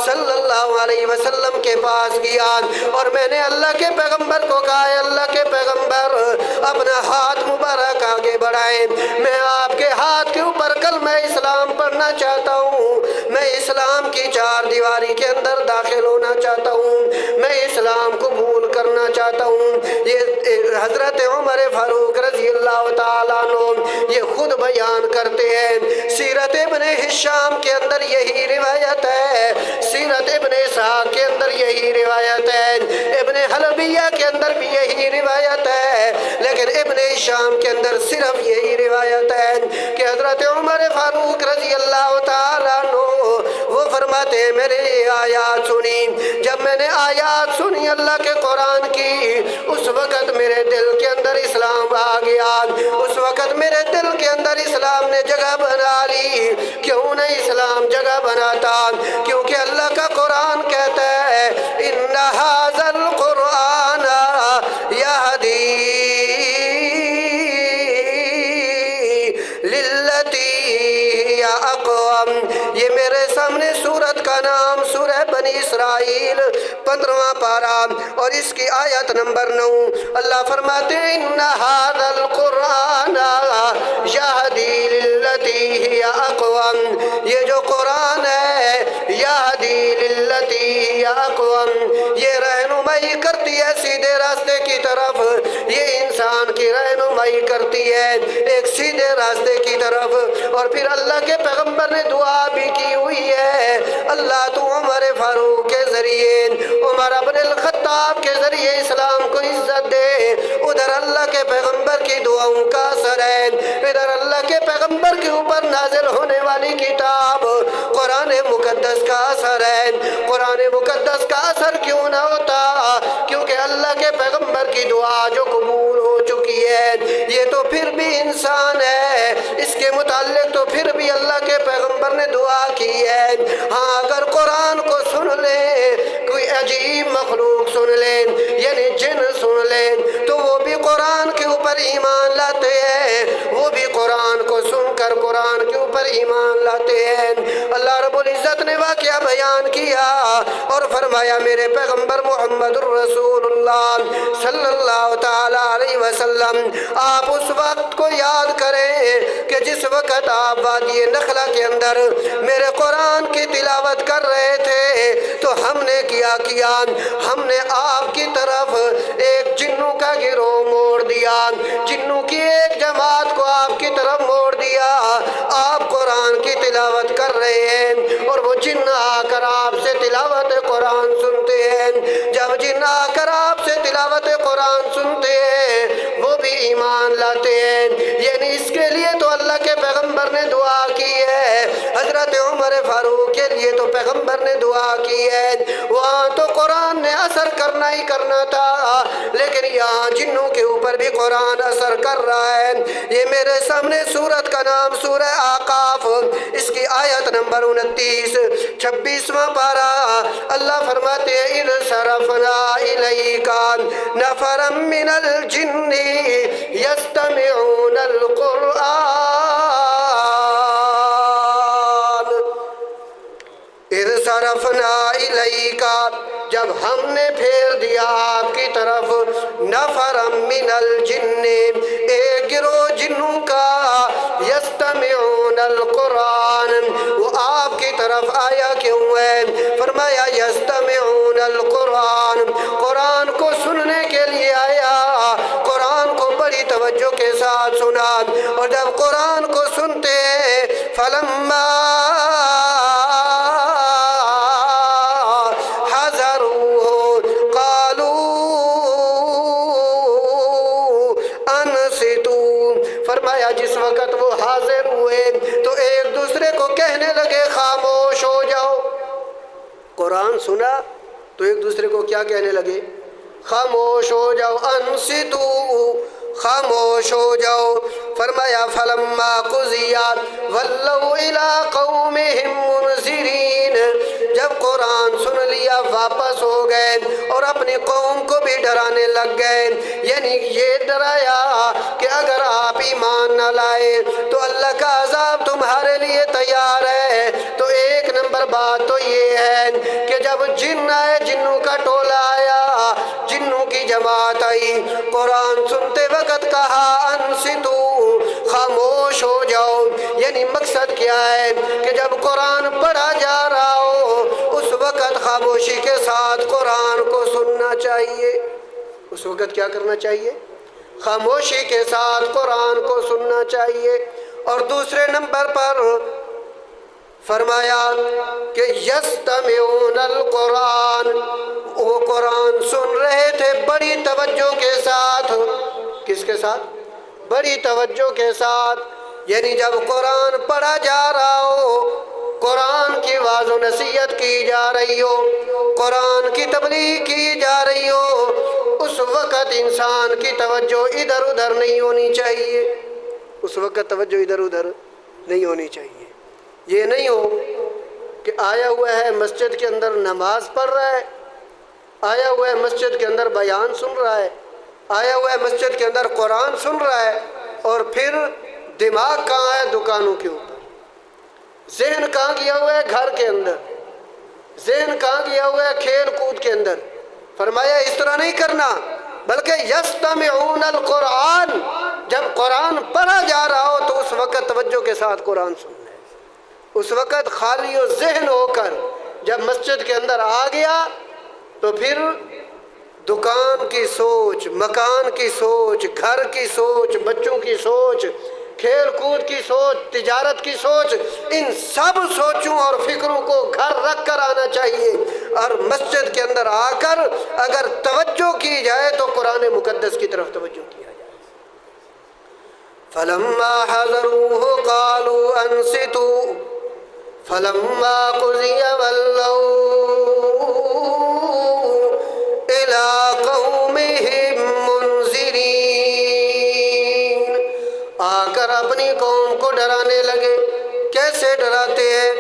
صلی اللہ علیہ وسلم کے پاس گیا اور میں نے اللہ کے پیغمبر کو کہا ہے اللہ کے پیغمبر اپنا ہاتھ مبارک آگے بڑھائیں، میں آپ کے ہاتھ کے اوپر کلمہ اسلام پڑھنا چاہتا ہوں، میں اسلام کی چار دیواری کے اندر داخل ہونا چاہتا ہوں، میں اسلام قبول کرنا چاہتا ہوں۔ یہ حضرت عمر فاروق رضی اللہ تعالیٰ عنہ یہ خود بیان کرتے ہیں، سیرت ابن ہشام کے اندر یہی روایت ہے، سیرت ابن اسحاق کے اندر یہی روایت ہے، ابن حلبیہ کے اندر بھی یہی روایت ہے، لیکن ابن ہشام کے اندر صرف یہی روایت ہے کہ حضرت عمر فاروق رضی اللہ تعالیٰ عنہ وہ فرماتے ہیں میں نے یہ آیات سنی، جب میں نے آیات سنی اللہ کے قرآن کی، اس وقت میرے دل کے اندر اسلام آ گیا، اس وقت میرے دل کے اندر اسلام نے جگہ بنا لی۔ کیوں نہیں اسلام جگہ بناتا؟ کیونکہ اللہ کا قرآن کہتا ہے ان ھذا القرآن یہدی اسرائیل 15واں پارہ اور اس کی آیت نمبر 9۔ اللہ فرماتے ہیں ان ھذا القرآن یہدی للتی ہی اقوم، یہ جو قرآن ہے یہدی للتی ہی اقوم، یہ رہنمائی کرتی ہے سیدھے راستے کی طرف، یہ انسان کی رہنمائی کرتی ہے ایک سیدھے راستے کی طرف۔ اور پھر اللہ کے پیغمبر نے دعا بھی کی ہوئی ہے، اللہ تو عمر فاروق کے ذریعے، عمر ابن الخطاب کے ذریعے اسلام کو عزت دے۔ ادھر اللہ کے پیغمبر کی دعاؤں کا اثر ہے، ادھر اللہ کے پیغمبر کے اوپر نازل ہونے والی کتاب قرآن مقدس کا اثر ہے۔ قرآن مقدس کا اثر کیوں نہ ہوتا؟ کیونکہ اللہ کے پیغمبر کی دعا جو قبول ہو چکی ہے، یہ تو پھر بھی انسان ہے، اس کے متعلق تو پھر بھی اللہ کے پیغمبر نے دعا کی ہے۔ ہاں اگر قرآن کو سن لیں، کوئی عجیب مخلوق سن لیں، یعنی جن سن لیں، تو وہ بھی قرآن کے اوپر ایمان لاتے ہیں، وہ بھی قرآن کو سن کر قرآن کے اوپر ایمان لاتے ہیں۔ اللہ رب العزت نے واقعہ بیان کیا اور فرمایا میرے پیغمبر محمد الرسول اللہ صلی اللہ تعالی علیہ وسلم، آپ اس وقت کو یاد کریں کہ جس وقت آپ وادی نخلا کے اندر میرے قرآن کی تلاوت کر رہے تھے، تو ہم نے کیا ہم نے آپ کی طرف ایک جنوں کا گروہ موڑ دیا، جنوں کی ایک جماعت کو آپ کی طرف موڑ دیا۔ آپ قرآن کی تلاوت کر رہے ہیں اور وہ جن آ کر آپ سے تلاوت قرآن سنتے ہیں، جب جن آ کر آپ سے تلاوت قرآن سنتے ہیں وہ بھی ایمان لاتے ہیں۔ یعنی اس کے لیے تو اللہ کے پیغمبر نے دعا کی ہے، حضرت عمر فاروق کے لیے تو پیغمبر نے دعا کی ہے۔ وہاں تو قرآن نے اثر کرنا ہی کرنا تھا، لیکن یہاں جنوں کے اوپر بھی قرآن اثر کر رہا ہے۔ یہ میرے سامنے سورت کا نام سورہ اعقاف، اس کی آیت نمبر 29، 26واں پارہ۔ اللہ فرماتے ہیں اذ صرفنا الیک نفرا من الجن یستمعون القرآن، اذ صرفنا الیک، جب ہم نے پھیر دیا آپ کی طرف، نفرا من الجن، ایک گروہ جنوں کا، یستمعون القرآن، وہ آپ کی طرف آیا کیوں ہے؟ فرمایا یستمعون القرآن، قرآن کو سننے کے لیے آیا، قرآن کو بڑی توجہ کے ساتھ سنا، اور جب قرآن کو سنتے فلما فرمایا جس وقت وہ حاضر ہوئے تو ایک دوسرے کو کہنے لگے خاموش ہو جاؤ۔ قرآن سنا تو ایک دوسرے کو کیا کہنے لگے؟ خاموش ہو جاؤ، انصتو، خاموش ہو جاؤ۔ فرمایا فلما قضی ولوا الی قومہم منذرین، جب قرآن سن لیا واپس ہو گئے اور اپنی قوم کو بھی ڈرانے لگ گئے، یعنی یہ ڈرایا کہ اگر آپ ایمان نہ لائے تو اللہ کا عذاب تمہارے لیے تیار ہے۔ تو ایک نمبر بات تو یہ ہے کہ جب جن آئے، جنوں کا ٹولہ آیا، جنوں کی جماعت آئی، قرآن سنتے وقت کہا انصتو، خاموش ہو جاؤ، یعنی مقصد کیا ہے کہ جب قرآن پڑھا جا رہا ہو اس وقت خاموشی کے ساتھ قرآن کو سننا چاہیے۔ اس وقت کیا کرنا چاہیے؟ خاموشی کے ساتھ قرآن کو سننا چاہیے۔ اور دوسرے نمبر پر فرمایا کہ یستمعون القرآن، وہ قرآن سن رہے تھے بڑی توجہ کے ساتھ۔ کس کے ساتھ؟ بڑی توجہ کے ساتھ، یعنی جب قرآن پڑھا جا رہا ہو، قرآن کی واعظ و نصیحت کی جا رہی ہو، قرآن کی تبلیغ کی جا رہی ہو، اس وقت انسان کی توجہ ادھر ادھر نہیں ہونی چاہیے، اس وقت توجہ ادھر ادھر نہیں ہونی چاہیے۔ یہ نہیں ہو کہ آیا ہوا ہے مسجد کے اندر نماز پڑھ رہا ہے، آیا ہوا ہے مسجد کے اندر بیان سن رہا ہے، آیا ہوا ہے مسجد کے اندر قرآن سن رہا ہے، اور پھر دماغ کہاں ہے؟ دکانوں کے اوپر، ذہن کہاں کیا ہوا ہے؟ گھر کے اندر۔ ذہن کہاں گیا ہوا ہے؟ کھیل کود کے اندر۔ فرمایا اس طرح نہیں کرنا، بلکہ یستمعون القرآن، جب قرآن پڑھا جا رہا ہو تو اس وقت توجہ کے ساتھ قرآن سننا ہے۔ اس وقت خالی و ذہن ہو کر جب مسجد کے اندر آ گیا تو پھر دکان کی سوچ، مکان کی سوچ، گھر کی سوچ، بچوں کی سوچ، کھیل کود کی سوچ، تجارت کی سوچ، ان سب سوچوں اور فکروں کو گھر رکھ کر آنا چاہیے، اور مسجد کے اندر آ کر اگر توجہ کی جائے تو قرآن مقدس کی طرف توجہ کیا جائے۔ فَلَمَّا حَضَرُوهُ قَالُوا أَنصِتُوا فَلَمَّا قُضِيَ وَلَّوْا إِلَىٰ قَوْمِهِمْ مُنذِرِينَ، آ کر اپنی قوم کو ڈرانے لگے۔ کیسے ڈراتے ہیں؟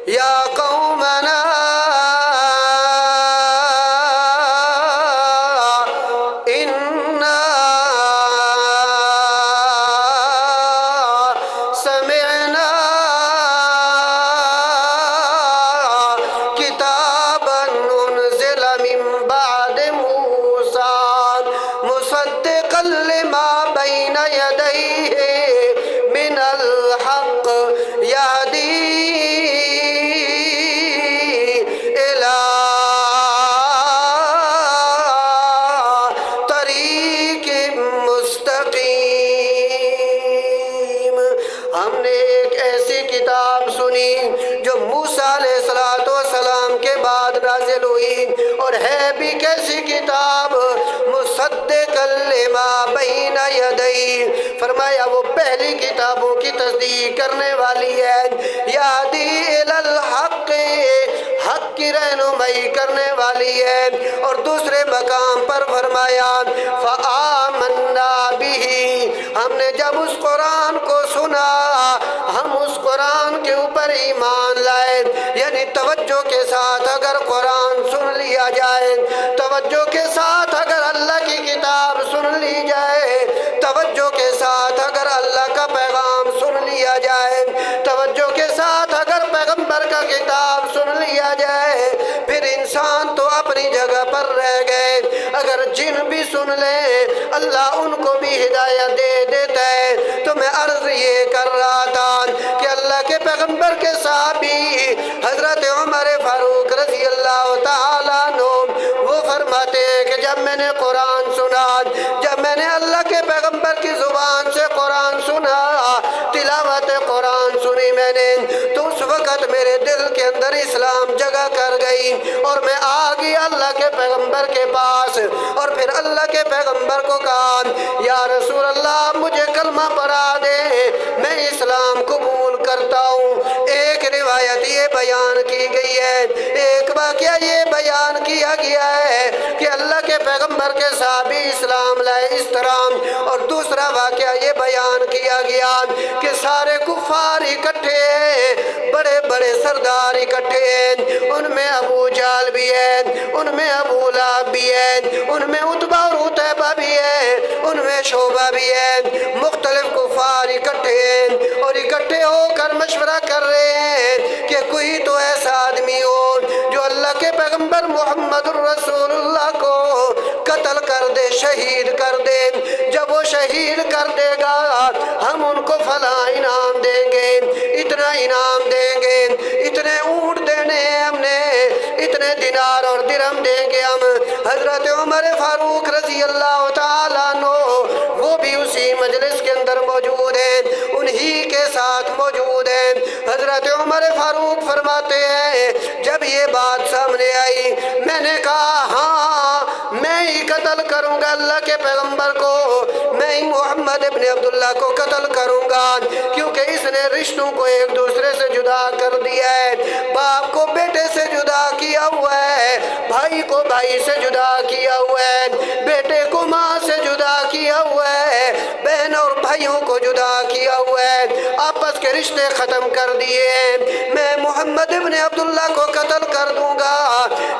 یا قومنا انا سمعنا کتابا انزل من بعد موسیٰ مصدقا لما بین یدیہ من الحق یہدی الی طریق مستقیم۔ ہم نے ایک ایسی کتاب سنی جو موسیٰ علیہ السلام کے بعد نازل ہوئی، اور ہے بھی کیسی کتاب؟ مصدقا لما بین یدیہ، فرمایا وہ پہلی کتابوں کی تصدیق کرنے والی ہے، یہدی الی الحق، حق کی رہنمائی کرنے والی ہے۔ اور دوسرے مقام پر فرمایا فآمنا بہ، ہم نے جب اس قرآن کو سنا ہم اس قرآن کے اوپر ایمان لائے۔ یعنی توجہ کے ساتھ اگر قرآن سن لیا جائے، توجہ کے ساتھ اگر اللہ کی کتاب سن لی جائے، توجہ کے ساتھ اگر اللہ کا پیغام سن لیا جائے، توجہ کے ساتھ اگر پیغمبر کا کتاب سن لیا جائے، پھر انسان تو اپنی جگہ پر رہ گئے، اگر جن بھی سن لیں اللہ ان کو بھی ہدایت دے دیتا ہے۔ تو میں عرض یہ کر رہا تھا کہ اللہ کے پیغمبر کے صحابی حضرت عمر فاروق رضی اللہ تعالیٰ عنہ وہ فرماتے ہیں کہ جب میں نے قرآن سنا، جب میں نے اللہ کے پیغمبر کی زبان سے قرآن سنا، تلاوت قرآن سنی میں نے، تو اس وقت میرے دل کے اندر اسلام جگہ کر گئی، اور میں آ گیا اللہ کے پیغمبر کے پاس، اور پھر اللہ کے پیغمبر کو کہا یا رسول اللہ مجھے کلمہ پڑھا دے، میں اسلام قبول کرتا ہوں۔ ایک روایت یہ بیان کی گئی ہے، ایک واقعہ یہ بیان کیا گیا ہے کہ اللہ کے پیغمبر کے صحابی اسلام لائے اس طرح، اور دوسرا واقعہ یہ بیان کیا گیا کہ سارے کفار اکٹھے ہیں، بڑے بڑے سردار اکٹھے ہیں، ان میں ابو جہل بھی ہے، ان میں ابو لہب بھی ہے، ان میں عتبہ اور عتیبہ بھی ہے، ان میں شعبہ بھی ہے، مختلف کفار اکٹھے ہیں، اور اکٹھے ہو کر مشورہ کر رہے ہیں کہ کوئی تو ایسا آدمی ہو جو اللہ کے پیغمبر محمد الرسول اللہ کو قتل کر دے، شہید کر دے، جب وہ شہید کر دے گا ہم ان کو فلاں انعام دیں گے، اتنا انعام دیں گے، اتنے اونٹ دینے ہیں ہم نے، اتنے دینار اور درہم دیں گے ہم۔ حضرت عمر فاروق رضی اللہ تعالیٰ عنہ وہ بھی اسی مجلس کے اندر موجود ہیں، انہی کے ساتھ موجود ہیں۔ حضرت عمر فاروق فرماتے ہیں جب یہ بات سامنے آئی میں نے کہا ہاں میں ہی قتل کروں گا اللہ کے پیغمبر کو، میں ہی محمد ابن عبداللہ کو قتل کروں گا، کیونکہ اس نے رشتوں کو ایک دوسرے سے جدا کر دیا ہے، باپ کو بیٹے سے جدا کیا ہوا ہے، بھائی کو بھائی سے جدا کیا ہوا ہے، بیٹے کو ماں سے جدا کیا ہوا ہے، بہن اور بھائیوں کو جدا کیا ہوا ہے، آپس کے کے رشتے ختم کر دیے، میں محمد ابن عبداللہ کو قتل کر دوں گا۔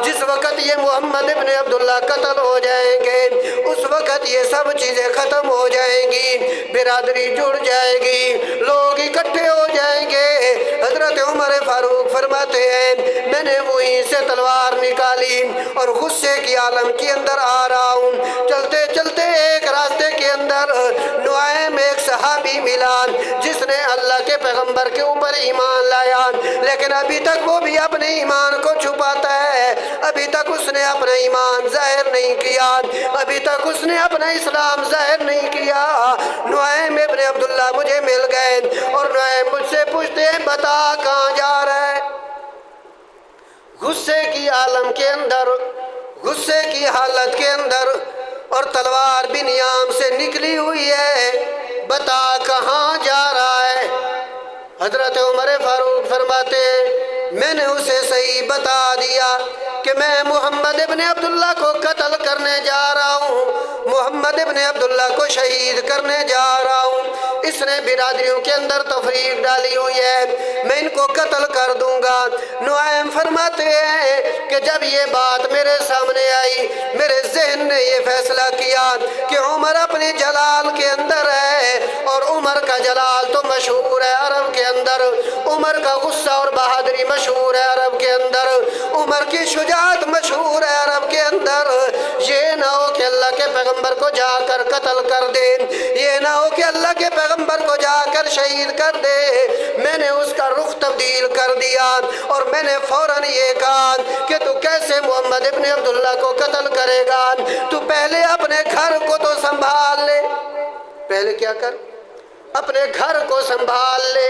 جس وقت یہ محمد ابن عبداللہ قتل ہو جائیں گے اس وقت یہ سب چیزیں ختم ہو جائیں گی، برادری جڑ جائے گی، لوگ اکٹھے ہو جائیں گے۔ حضرت عمر فاروق فرماتے ہیں میں نے وہیں سے تلوار نکالی اور غصے کی عالم کے اندر آ رہا ہوں۔ چلتے چلتے ایک راستے کے اندر نعیم ایک صحابی ملا جس نے اللہ کے پیغمبر کے اوپر ایمان لایا، لیکن ابھی تک وہ بھی اپنے ایمان کو چھپاتا ہے، ابھی تک اس نے اپنا ایمان ظاہر نہیں کیا، ابھی تک اس نے اپنا اسلام ظاہر نہیں کیا۔ نعیم ابن عبداللہ مجھے مل گئے اور نعیم مجھ سے پوچھتے ہیں بتا کہاں جا رہا ہے؟ غصے کی عالم کے اندر، غصے کی حالت کے اندر، اور تلوار بھی نیام سے نکلی ہوئی ہے، بتا کہاں جا رہا ہے؟ حضرت عمر فاروق فرماتے ہیں میں نے اسے صحیح بتا دیا کہ میں محمد ابن عبداللہ کو قتل کرنے جا رہا ہوں، محمد ابن عبداللہ کو شہید کرنے جا رہا ہوں، اس نے برادریوں کے اندر تفریق ڈالی ہوئی ہے، میں ان کو قتل کر دوں گا۔ نعیم فرماتے ہیں کہ جب یہ بات میرے سامنے آئی میرے ذہن نے یہ فیصلہ کیا کہ عمر اپنے جلال کے اندر ہے، اور عمر کا جلال تو مشہور ہے عرب کے اندر، عمر کا غصہ اور بہادری مشہور ہے عرب کے اندر، عمر کی شجاعت مشہور ہے عرب کے اندر۔ یہ نہ ہو کہ اللہ کے پیغمبر کو جا کر قتل کر دے، یہ نہ ہو کہ اللہ کے پیغمبر کو جا کر شہید کر دے۔ میں نے اس کا رخ تبدیل کر دیا اور میں نے فوراً یہ کہا کہ تو کیسے محمد ابن عبداللہ کو قتل کرے گا؟ تو پہلے اپنے گھر کو تو سنبھال لے، پہلے کیا کر؟ اپنے گھر کو سنبھال لے۔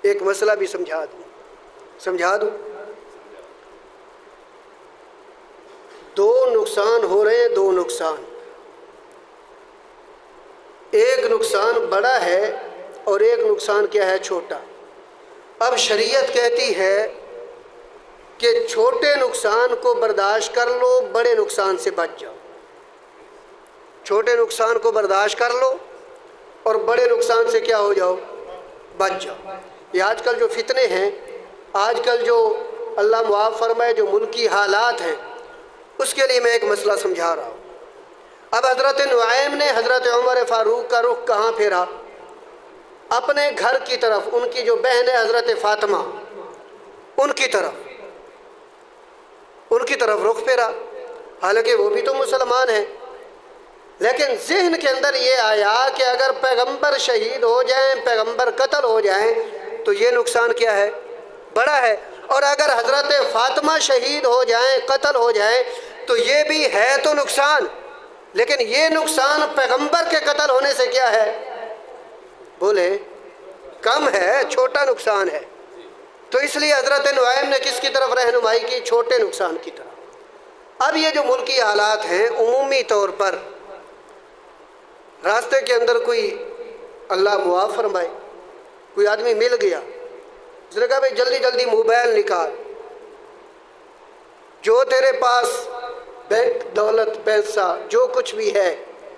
ایک مسئلہ بھی سمجھا دوں، دو نقصان ہو رہے ہیں، دو نقصان، ایک نقصان بڑا ہے اور ایک نقصان کیا ہے؟ چھوٹا۔ اب شریعت کہتی ہے کہ چھوٹے نقصان کو برداشت کر لو، بڑے نقصان سے بچ جاؤ۔ چھوٹے نقصان کو برداشت کر لو اور بڑے نقصان سے کیا ہو جاؤ؟ بچ جاؤ۔ یہ آج کل جو فتنے ہیں، آج کل جو اللہ معاف فرمائے جو ملکی حالات ہیں، اس کے لیے میں ایک مسئلہ سمجھا رہا ہوں۔ اب حضرت نعیم نے حضرت عمر فاروق کا رخ کہاں پھیرا؟ اپنے گھر کی طرف، ان کی جو بہن ہے حضرت فاطمہ، ان کی طرف رخ پھیرا، حالانکہ وہ بھی تو مسلمان ہیں، لیکن ذہن کے اندر یہ آیا کہ اگر پیغمبر شہید ہو جائیں، پیغمبر قتل ہو جائیں تو یہ نقصان کیا ہے؟ بڑا ہے، اور اگر حضرت فاطمہ شہید ہو جائیں، قتل ہو جائیں تو یہ بھی ہے تو نقصان، لیکن یہ نقصان پیغمبر کے قتل ہونے سے کیا ہے؟ بولے کم ہے، چھوٹا نقصان ہے۔ تو اس لیے حضرت نعیم نے کس کی طرف رہنمائی کی؟ چھوٹے نقصان کی طرف۔ اب یہ جو ملکی حالات ہیں، عمومی طور پر راستے کے اندر کوئی اللہ معاف فرمائے کوئی آدمی مل گیا، اس نے کہا بھائی جلدی جلدی موبائل نکال، جو تیرے پاس بینک دولت پیسہ جو کچھ بھی ہے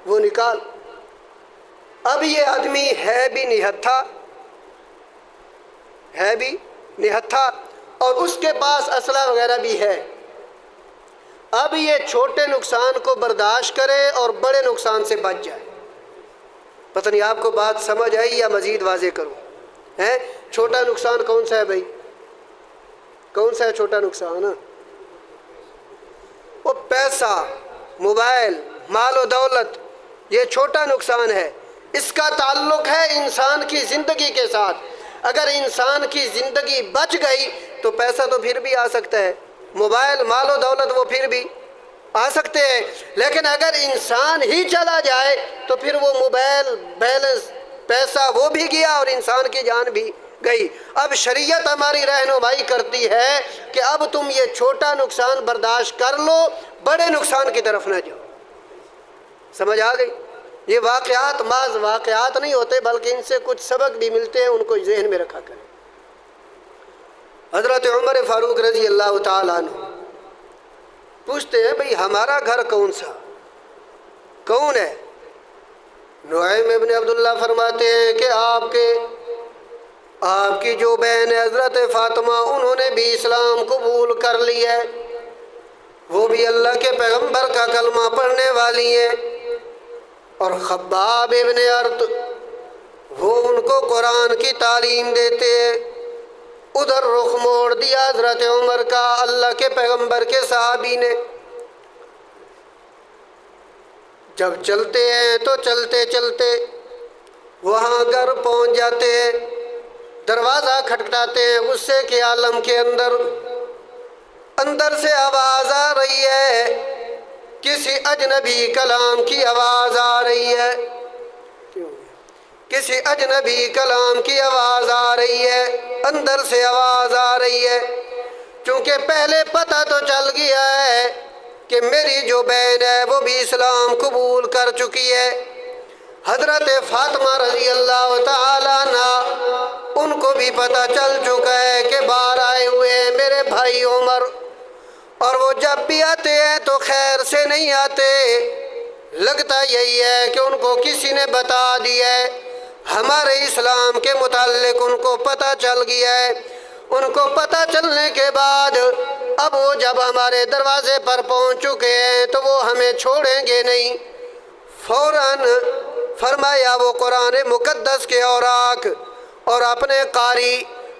وہ نکال۔ اب یہ آدمی ہے بھی نہتھا اور اس کے پاس اسلحہ وغیرہ بھی ہے۔ اب یہ چھوٹے نقصان کو برداشت کرے اور بڑے نقصان سے بچ جائے۔ پتہ نہیں آپ کو بات سمجھ آئی یا مزید واضح کروں؟ چھوٹا نقصان کون سا ہے بھائی؟ کون سا ہے چھوٹا نقصان؟ وہ پیسہ، موبائل، مال و دولت، یہ چھوٹا نقصان ہے۔ اس کا تعلق ہے انسان کی زندگی کے ساتھ۔ اگر انسان کی زندگی بچ گئی تو پیسہ تو پھر بھی آ سکتا ہے، موبائل، مال و دولت وہ پھر بھی آ سکتے ہیں، لیکن اگر انسان ہی چلا جائے تو پھر وہ موبائل، بیلنس، پیسہ وہ بھی گیا اور انسان کی جان بھی گئی۔ اب شریعت ہماری رہنمائی کرتی ہے کہ اب تم یہ چھوٹا نقصان برداشت کر لو، بڑے نقصان کی طرف نہ جاؤ۔ سمجھ آ گئی؟ یہ واقعات محض واقعات نہیں ہوتے بلکہ ان سے کچھ سبق بھی ملتے ہیں، ان کو ذہن میں رکھا کریں۔ حضرت عمر فاروق رضی اللہ تعالیٰ عنہ پوچھتے ہیں بھئی ہمارا گھر کون سا؟ کون ہے؟ نعیم ابن عبداللہ فرماتے ہیں کہ آپ کی جو بہن ہے حضرت فاطمہ، انہوں نے بھی اسلام قبول کر لیا ہے، وہ بھی اللہ کے پیغمبر کا کلمہ پڑھنے والی ہیں۔ اور خباب ابن ارت، وہ ان کو قرآن کی تعلیم دیتے ہیں۔ ادھر رخ موڑ دیا حضرت عمر کا اللہ کے پیغمبر کے صحابی نے۔ جب چلتے ہیں تو چلتے چلتے وہاں گھر پہنچ جاتے ہیں، دروازہ کھٹکھٹاتے ہیں، غصے کے عالم کے اندر سے آواز آ رہی ہے، کسی اجنبی کلام کی آواز آ رہی ہے، کسی اجنبی کلام کی آواز آ رہی ہے، اندر سے آواز آ رہی ہے۔ چونکہ پہلے پتہ تو چل گیا ہے کہ میری جو بہن ہے وہ بھی اسلام قبول کر چکی ہے۔ حضرت فاطمہ رضی اللہ تعالیٰ عنہ، ان کو بھی پتہ چل چکا ہے کہ باہر آئے ہوئے ہیں میرے بھائی عمر، اور وہ جب بھی آتے ہیں تو خیر سے نہیں آتے۔ لگتا یہی ہے کہ ان کو کسی نے بتا دیا ہے، ہمارے اسلام کے متعلق ان کو پتہ چل گیا ہے۔ ان کو پتہ چلنے کے بعد اب وہ جب ہمارے دروازے پر پہنچ چکے ہیں تو وہ ہمیں چھوڑیں گے نہیں۔ فوراً فرمایا وہ قرآن مقدس کے اوراق اور اپنے قاری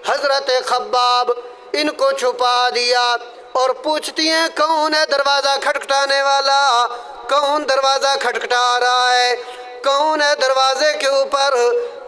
حضرت خباب ان کو چھپا دیا، اور پوچھتی ہیں کون ہے دروازہ کھٹکھٹانے والا، کون دروازہ کھٹکھٹا رہا ہے، کون ہے دروازے کے اوپر،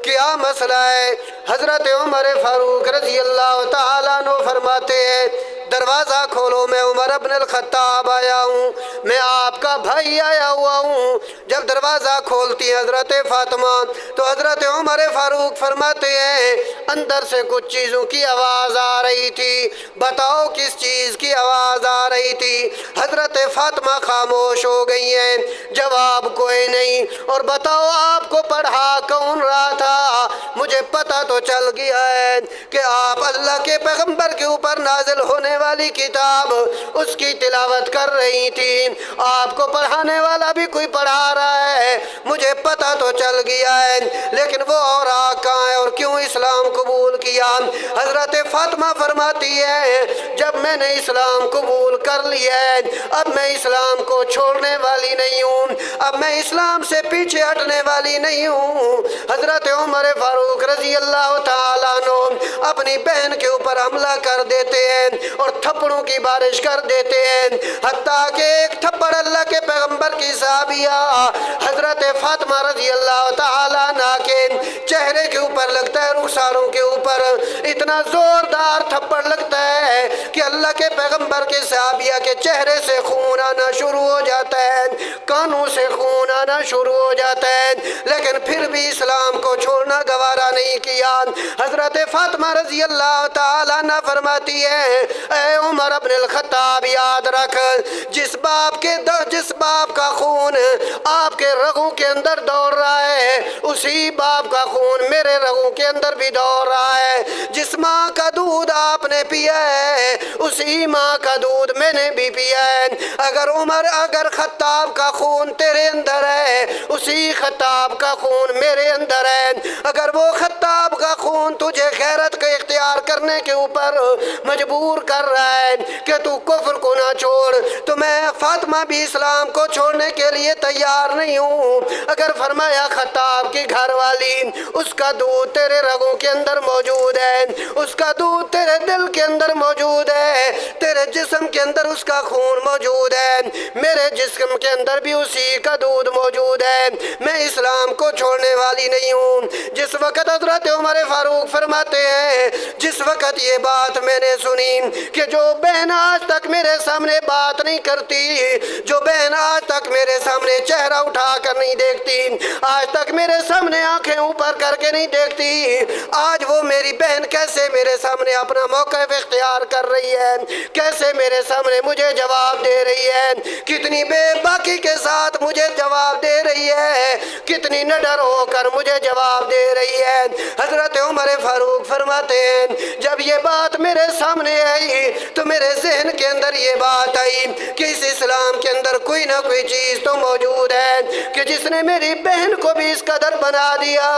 کیا مسئلہ ہے؟ حضرت عمر فاروق رضی اللہ تعالیٰ عنہ فرماتے ہیں دروازہ کھولو، میں عمر ابن الخطاب آیا ہوں، میں آپ کا بھائی آیا ہوا ہوں۔ جب دروازہ کھولتی حضرت فاطمہ تو حضرت عمر فاروق فرماتے ہیں اندر سے کچھ چیزوں کی آواز آ رہی تھی، بتاؤ کس چیز کی آواز آ رہی تھی؟ حضرت فاطمہ خاموش ہو گئی ہیں، جواب کوئی نہیں۔ اور بتاؤ آپ کو پڑھا کون رہا تھا؟ مجھے پتہ تو چل گیا ہے کہ آپ اللہ کے پیغمبر کے اوپر نازل ہونے والی کتاب اس کی تلاوت کر رہی تھی، آپ کو پڑھانے والا بھی کوئی پڑھا رہا ہے، مجھے پتہ تو چل گیا ہے، لیکن وہ اور کہاں ہے اور کیوں اسلام قبول کیا؟ حضرت فاطمہ فرماتی ہے جب میں نے اسلام قبول کر لیا ہے اب میں اسلام کو چھوڑنے والی نہیں ہوں، اب میں اسلام سے پیچھے ہٹنے والی نہیں ہوں۔ حضرت عمر فاروق رضی اللہ تعالیٰ عنہ اپنی بہن کے اوپر حملہ کر دیتے ہیں اور تھپڑوں کی بارش کر دیتے ہیں، حتیٰ کہ ایک تھپڑ اللہ کے پیغمبر کی صحابیہ حضرت فاطمہ رضی اللہ تعالیٰ عنہ کے چہرے کے اوپر لگتا ہے، رخساروں کے اوپر اتنا زوردار تھپڑ لگتا ہے کہ اللہ کے پیغمبر کے صحابیہ کے چہرے سے خون آنا شروع ہو جاتا ہے، کانوں سے خون آنا شروع ہو جاتا ہے، لیکن پھر بھی اسلام کو چھوڑنا گوارا نہیں کیا۔ حضرت فاطمہ رضی اللہ تعالیٰ عنہ فرماتی ہے اے عمر ابن الخطاب، یاد رکھ جس باپ کا خون آپ کے رگوں کے اندر دوڑ رہا ہے اسی باپ کا خون میرے رگوں کے اندر بھی دوڑ رہا ہے، جس ماں کا دودھ آپ نے پیا ہے اسی ماں کا دودھ میں نے بھی پیا ہے۔ اگر خطاب کا خون تیرے اندر ہے اسی خطاب کا خون میرے اندر ہے، اگر وہ خطاب کا خون تجھے غیرت کا اختیار کرنے کے اوپر مجبور کر رہا ہے کہ تو کفر کو نہ چھوڑ تو میں فاطمہ بھی اسلام کو چھوڑنے کے لیے تیار نہیں ہوں۔ اگر فرمایا خطاب کی گھر والی اس کا دودھ تیرے رگوں کے اندر موجود ہے، اس کا دودھ تیرے دل کے اندر موجود ہے، تیرے جسم کے اندر اس کا خون موجود ہے، میرے جسم کے اندر بھی اسی کا دودھ موجود ہے، میں اسلام کو چھوڑنے والی نہیں ہوں۔ جس وقت حضرت عمر فاروق فرماتے ہیں جس وقت یہ بات میں نے سنی کہ جو بہن آج تک میرے سامنے بات نہیں کرتی، جو بہن آج تک میرے سامنے چہرہ اٹھا کر نہیں دیکھتی، آج تک میرے سامنے آنکھیں اوپر کر کے نہیں دیکھتی، آج وہ میری بہن کیسے میرے سامنے اپنا موقف اختیار کر رہی ہے، کیسے میرے سامنے مجھے جواب دے رہی ہے، کتنی بے باکی کے ساتھ مجھے مجھے جواب دے رہی ہے، کتنی نڈر ہو کر مجھے جواب دے رہی ہے۔ حضرت عمر فاروق فرماتے ہیں جب یہ بات میرے سامنے آئی تو میرے ذہن کے اندر یہ بات آئی کہ اس اسلام کے اندر کوئی نہ کوئی چیز تو موجود ہے کہ جس نے میری بہن کو بھی اس قدر بنا دیا،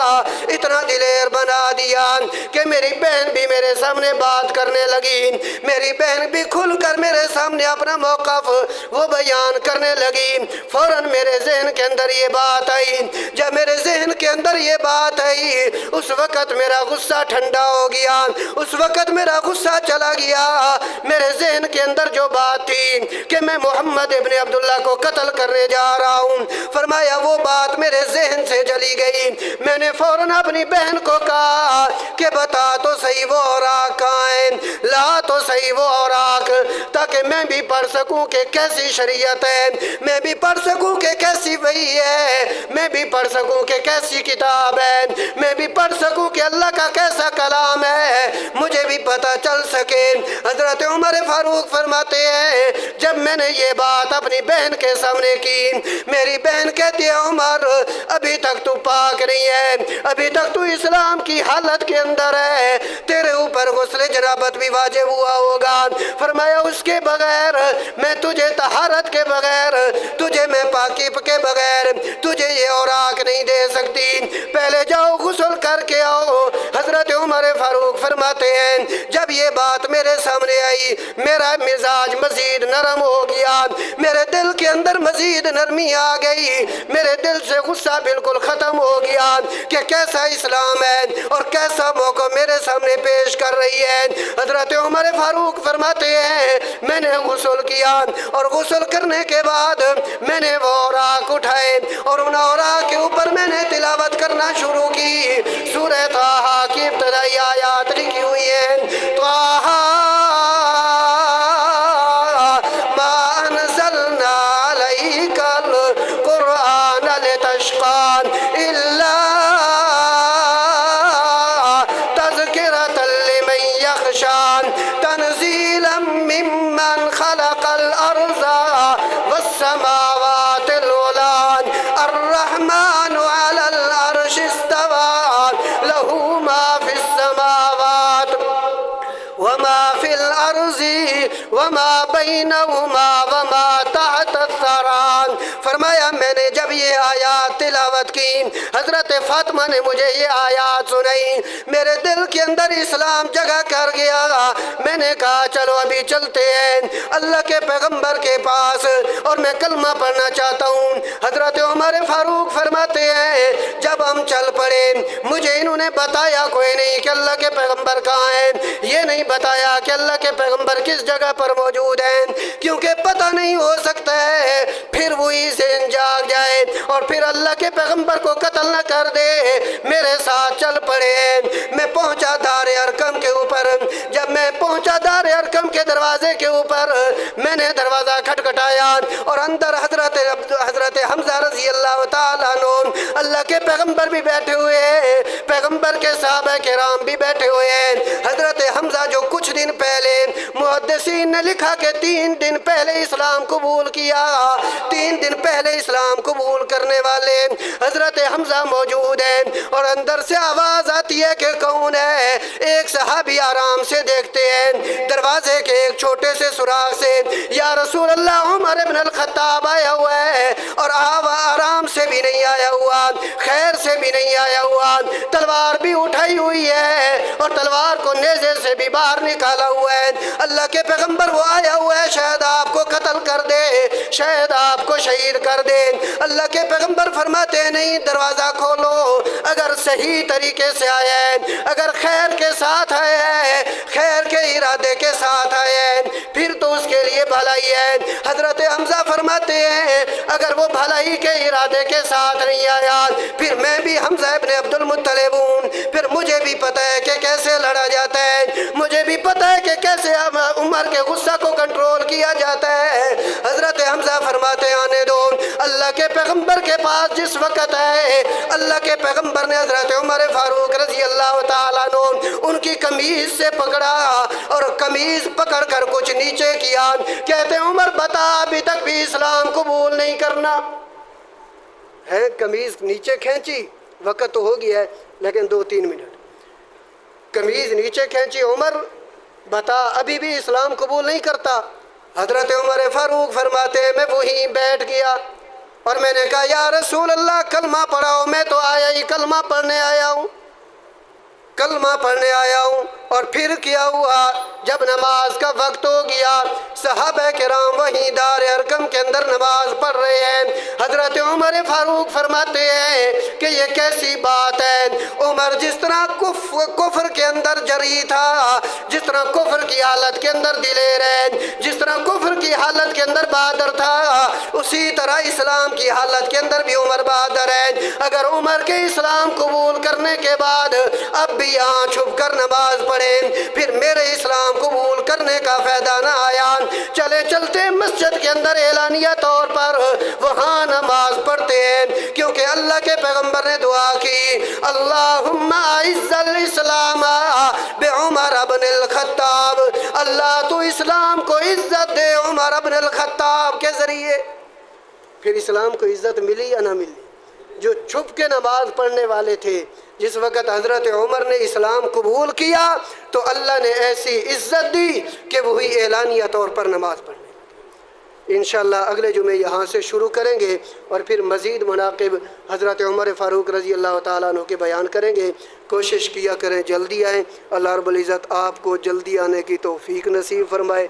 اتنا دلیر بنا دیا کہ میری بہن بھی میرے سامنے بات کرنے لگی، میری بہن بھی کھل کر میرے سامنے اپنا موقف وہ بیان کرنے لگی۔ فوراً میرے ذہن کے اندر یہ بات آئی، جب میرے ذہن کے اندر یہ بات آئی اس وقت میرا غصہ ٹھنڈا ہو گیا، اس وقت میرا غصہ چلا گیا۔ میرے ذہن کے اندر جو بات تھی کہ میں محمد ابن عبداللہ کو قتل کرنے جا رہا ہوں، فرمایا وہ بات میرے ذہن سے چلی گئی۔ میں نے فوراً اپنی بہن کو کہا کہ بتا تو صحیح وہ اوراق کہاں ہیں، لا تو صحیح وہ اوراق، تاکہ میں بھی پڑھ سکوں کہ کیسی شریعت ہے، میں بھی پڑھ سکوں کہ کیسی وحی ہے، میں بھی پڑھ سکوں کہ کیسی کتاب ہے، میں بھی پڑھ سکوں کہ اللہ کا کیسا کلام ہے، مجھے بھی پتہ چل سکے۔ حضرت عمر فاروق فرماتے ہیں جب میں نے یہ بات اپنی بہن کے سامنے کی، میری بہن کہتی ہے عمر ابھی تک تو پاک نہیں ہے، ابھی تک تو اسلام کی حالت کے اندر ہے، تیرے اوپر غسل جنابت بھی واجب ہوا ہوگا۔ فرمایا اس کے بغیر میں تجھے طہارت کے بغیر، تجھے میں پاکی کے بغیر تجھے یہ اوراق نہیں دے سکتی، پہلے جاؤ غسل کر کے آؤ۔ حضرت عمر فاروق فرماتے ہیں جب یہ بات میرے سامنے آئی میرا مزاج مزید نرم ہو گیا، میرے دل کے اندر مزید نرمی آ گئی، میرے دل سے غصہ بالکل ختم ہو گیا کہ کیسا اسلام ہے اور کیسا موقع میرے سامنے پیش کر رہی ہے۔ حضرت عمر فاروق فرماتے ہیں میں نے غسل کیا اور غسل کرنے کے بعد میں نے وہ اوراق اٹھائے اور ان اوراق کے اوپر میں نے تلاوت کرنا شروع کی۔ سورہ طٰہٰ کی ابتدائی آیات لکھی ہوئی ہیں، طٰہٰ ما انزلنا علیک القرآن لتشقى الا تذکرۃ لمن یخشى تنزیلا ممن خلق الارض والسماوات العلی الرحمن علی العرش استوى له ما في السماوات وما في الارض وما بینہما وما تحت الثرى۔ فرمایا میں نے جب یہ آیات تلاوت کی، حضرت فاطمہ نے مجھے یہ آیات سنائی، میرے دل کے اندر اسلام جگہ کر گیا۔ میں نے کہا چلو ابھی چلتے ہیں اللہ کے پیغمبر کے پاس اور میں کلمہ پڑھنا چاہتا ہوں۔ حضرت عمر فاروق فرماتے ہیں جب ہم چل پڑے مجھے انہوں نے بتایا کوئی نہیں کہ اللہ کے پیغمبر کہاں ہیں، یہ نہیں بتایا کہ اللہ کے پیغمبر کس جگہ پر موجود ہیں، کیونکہ پتہ نہیں ہو سکتا ہے پھر وہی ذہن جاگ جائے اور پھر اللہ کے پیغمبر کو قتل نہ کر دے۔ میرے ساتھ چل پڑے، میں پہنچا دار ارقم کے اوپر۔ جب میں پہنچا دار ارقم کے دروازے کے اوپر میں نے دروازہ کھٹکھٹایا اور اندر حضرت حمزہ رضی اللہ تعالیٰ عنہ اللہ کے پیغمبر بھی بیٹھے ہوئے ہیں، پیغمبر کے صحابہ کرام بھی بیٹھے ہوئے ہیں۔ حضرت حمزہ جو کچھ دن پہلے محدثین نے لکھا کہ 3 دن پہلے اسلام قبول کیا، 3 دن پہلے اسلام قبول کرنے والے حضرت حمزہ موجود ہیں اور اندر سے آواز آتی ہے کہ کون ہے؟ ایک صحابی آرام سے دیکھتے ہیں دروازے کے ایک چھوٹے سے سوراخ سے، یا رسول اللہ عمر ابن الخطاب آیا ہوا ہے اور آرام سے بھی نہیں آیا ہوا، خیر سے بھی نہیں آیا ہوا، تلوار بھی اٹھائی ہوئی ہے اور تلوار کو نیزے سے بھی باہر نکالا ہوا ہے۔ اللہ کے پیغمبر وہ آیا ہوا ہے شاید آپ کو قتل کر دے، شاید آپ کو شہید کر دے۔ اللہ کے پیغمبر فرماتے ہیں نہیں، دروازہ کھولو، اگر صحیح طریقے سے آیا ہے، اگر خیر کے ساتھ آیا ہے، خیر کے ارادے کے ساتھ آیا ہے پھر تو اس کے لیے بھلائی ہے۔ حضرت حمزہ فرماتے ہیں اگر وہ بھلائی کے ارادے کے ساتھ نہیں آیا پھر میں بھی حمزہ ابن عبد المطلب ہوں، پھر مجھے بھی پتہ ہے کہ کیسے لڑا جاتا ہے، مجھے بھی پتہ ہے کہ کیسے عمر کے غصہ کو کنٹرول کیا جاتا ہے۔ حضرت حمزہ فرماتے ہیں آنے دو۔ اللہ کے پیغمبر کے پاس جس وقت ہے اللہ کے پیغمبر نے حضرت عمر فاروق رضی اللہ تعالیٰ عنہ ان کی قمیض سے پکڑا اور قمیض پکڑ کر کچھ نیچے کیا، کہتے ہیں عمر بتا ابھی تک بھی اسلام قبول نہیں کرنا؟ ہے قمیض نیچے کھینچی، وقت تو ہو گیا ہے لیکن 2-3 منٹ، قمیض نیچے کھینچی، عمر بتا ابھی بھی اسلام قبول نہیں کرتا؟ حضرت عمر فاروق فرماتے ہیں میں وہیں بیٹھ گیا اور میں نے کہا یا رسول اللہ کلمہ پڑھاؤ، میں تو آیا ہی کلمہ پڑھنے آیا ہوں، کلمہ پڑھنے آیا ہوں۔ اور پھر کیا ہوا، جب نماز کا وقت ہو گیا، صحابہ کرام وہیں دار ارقم کے اندر نماز پڑھ رہے ہیں، حضرت عمر فاروق فرماتے ہیں کہ یہ کیسی بات ہے؟ عمر جس طرح کفر کے اندر جری تھا، جس طرح کفر کی حالت کے اندر دلیر ہے، جس طرح کفر کی حالت کے اندر بہادر تھا، اسی طرح اسلام کی حالت کے اندر بھی عمر بہادر ہے۔ اگر عمر کے اسلام قبول کرنے کے بعد اب بھی یہاں چھپ کر نماز پڑھیں پھر میرے اسلام قبول کرنے کا فائدہ نہ آیا۔ چلے چلتے مسجد کے اندر اعلانیہ طور پر وہاں نماز پڑھتے ہیں، کیونکہ اللہ کے پیغمبر نے دعا کی اللہم اعز الاسلام بعمر بن الخطاب، اللہ تو اسلام کو عزت دے عمر بن الخطاب کے ذریعے۔ پھر اسلام کو عزت ملی یا نہ ملی؟ جو چھپ کے نماز پڑھنے والے تھے، جس وقت حضرت عمر نے اسلام قبول کیا تو اللہ نے ایسی عزت دی کہ وہی اعلانیہ طور پر نماز پڑھنے لگے۔ انشاءاللہ اگلے جمعے یہاں سے شروع کریں گے اور پھر مزید مناقب حضرت عمر فاروق رضی اللہ تعالیٰ عنہ کے بیان کریں گے۔ کوشش کیا کریں جلدی آئیں، اللہ رب العزت آپ کو جلدی آنے کی توفیق نصیب فرمائے۔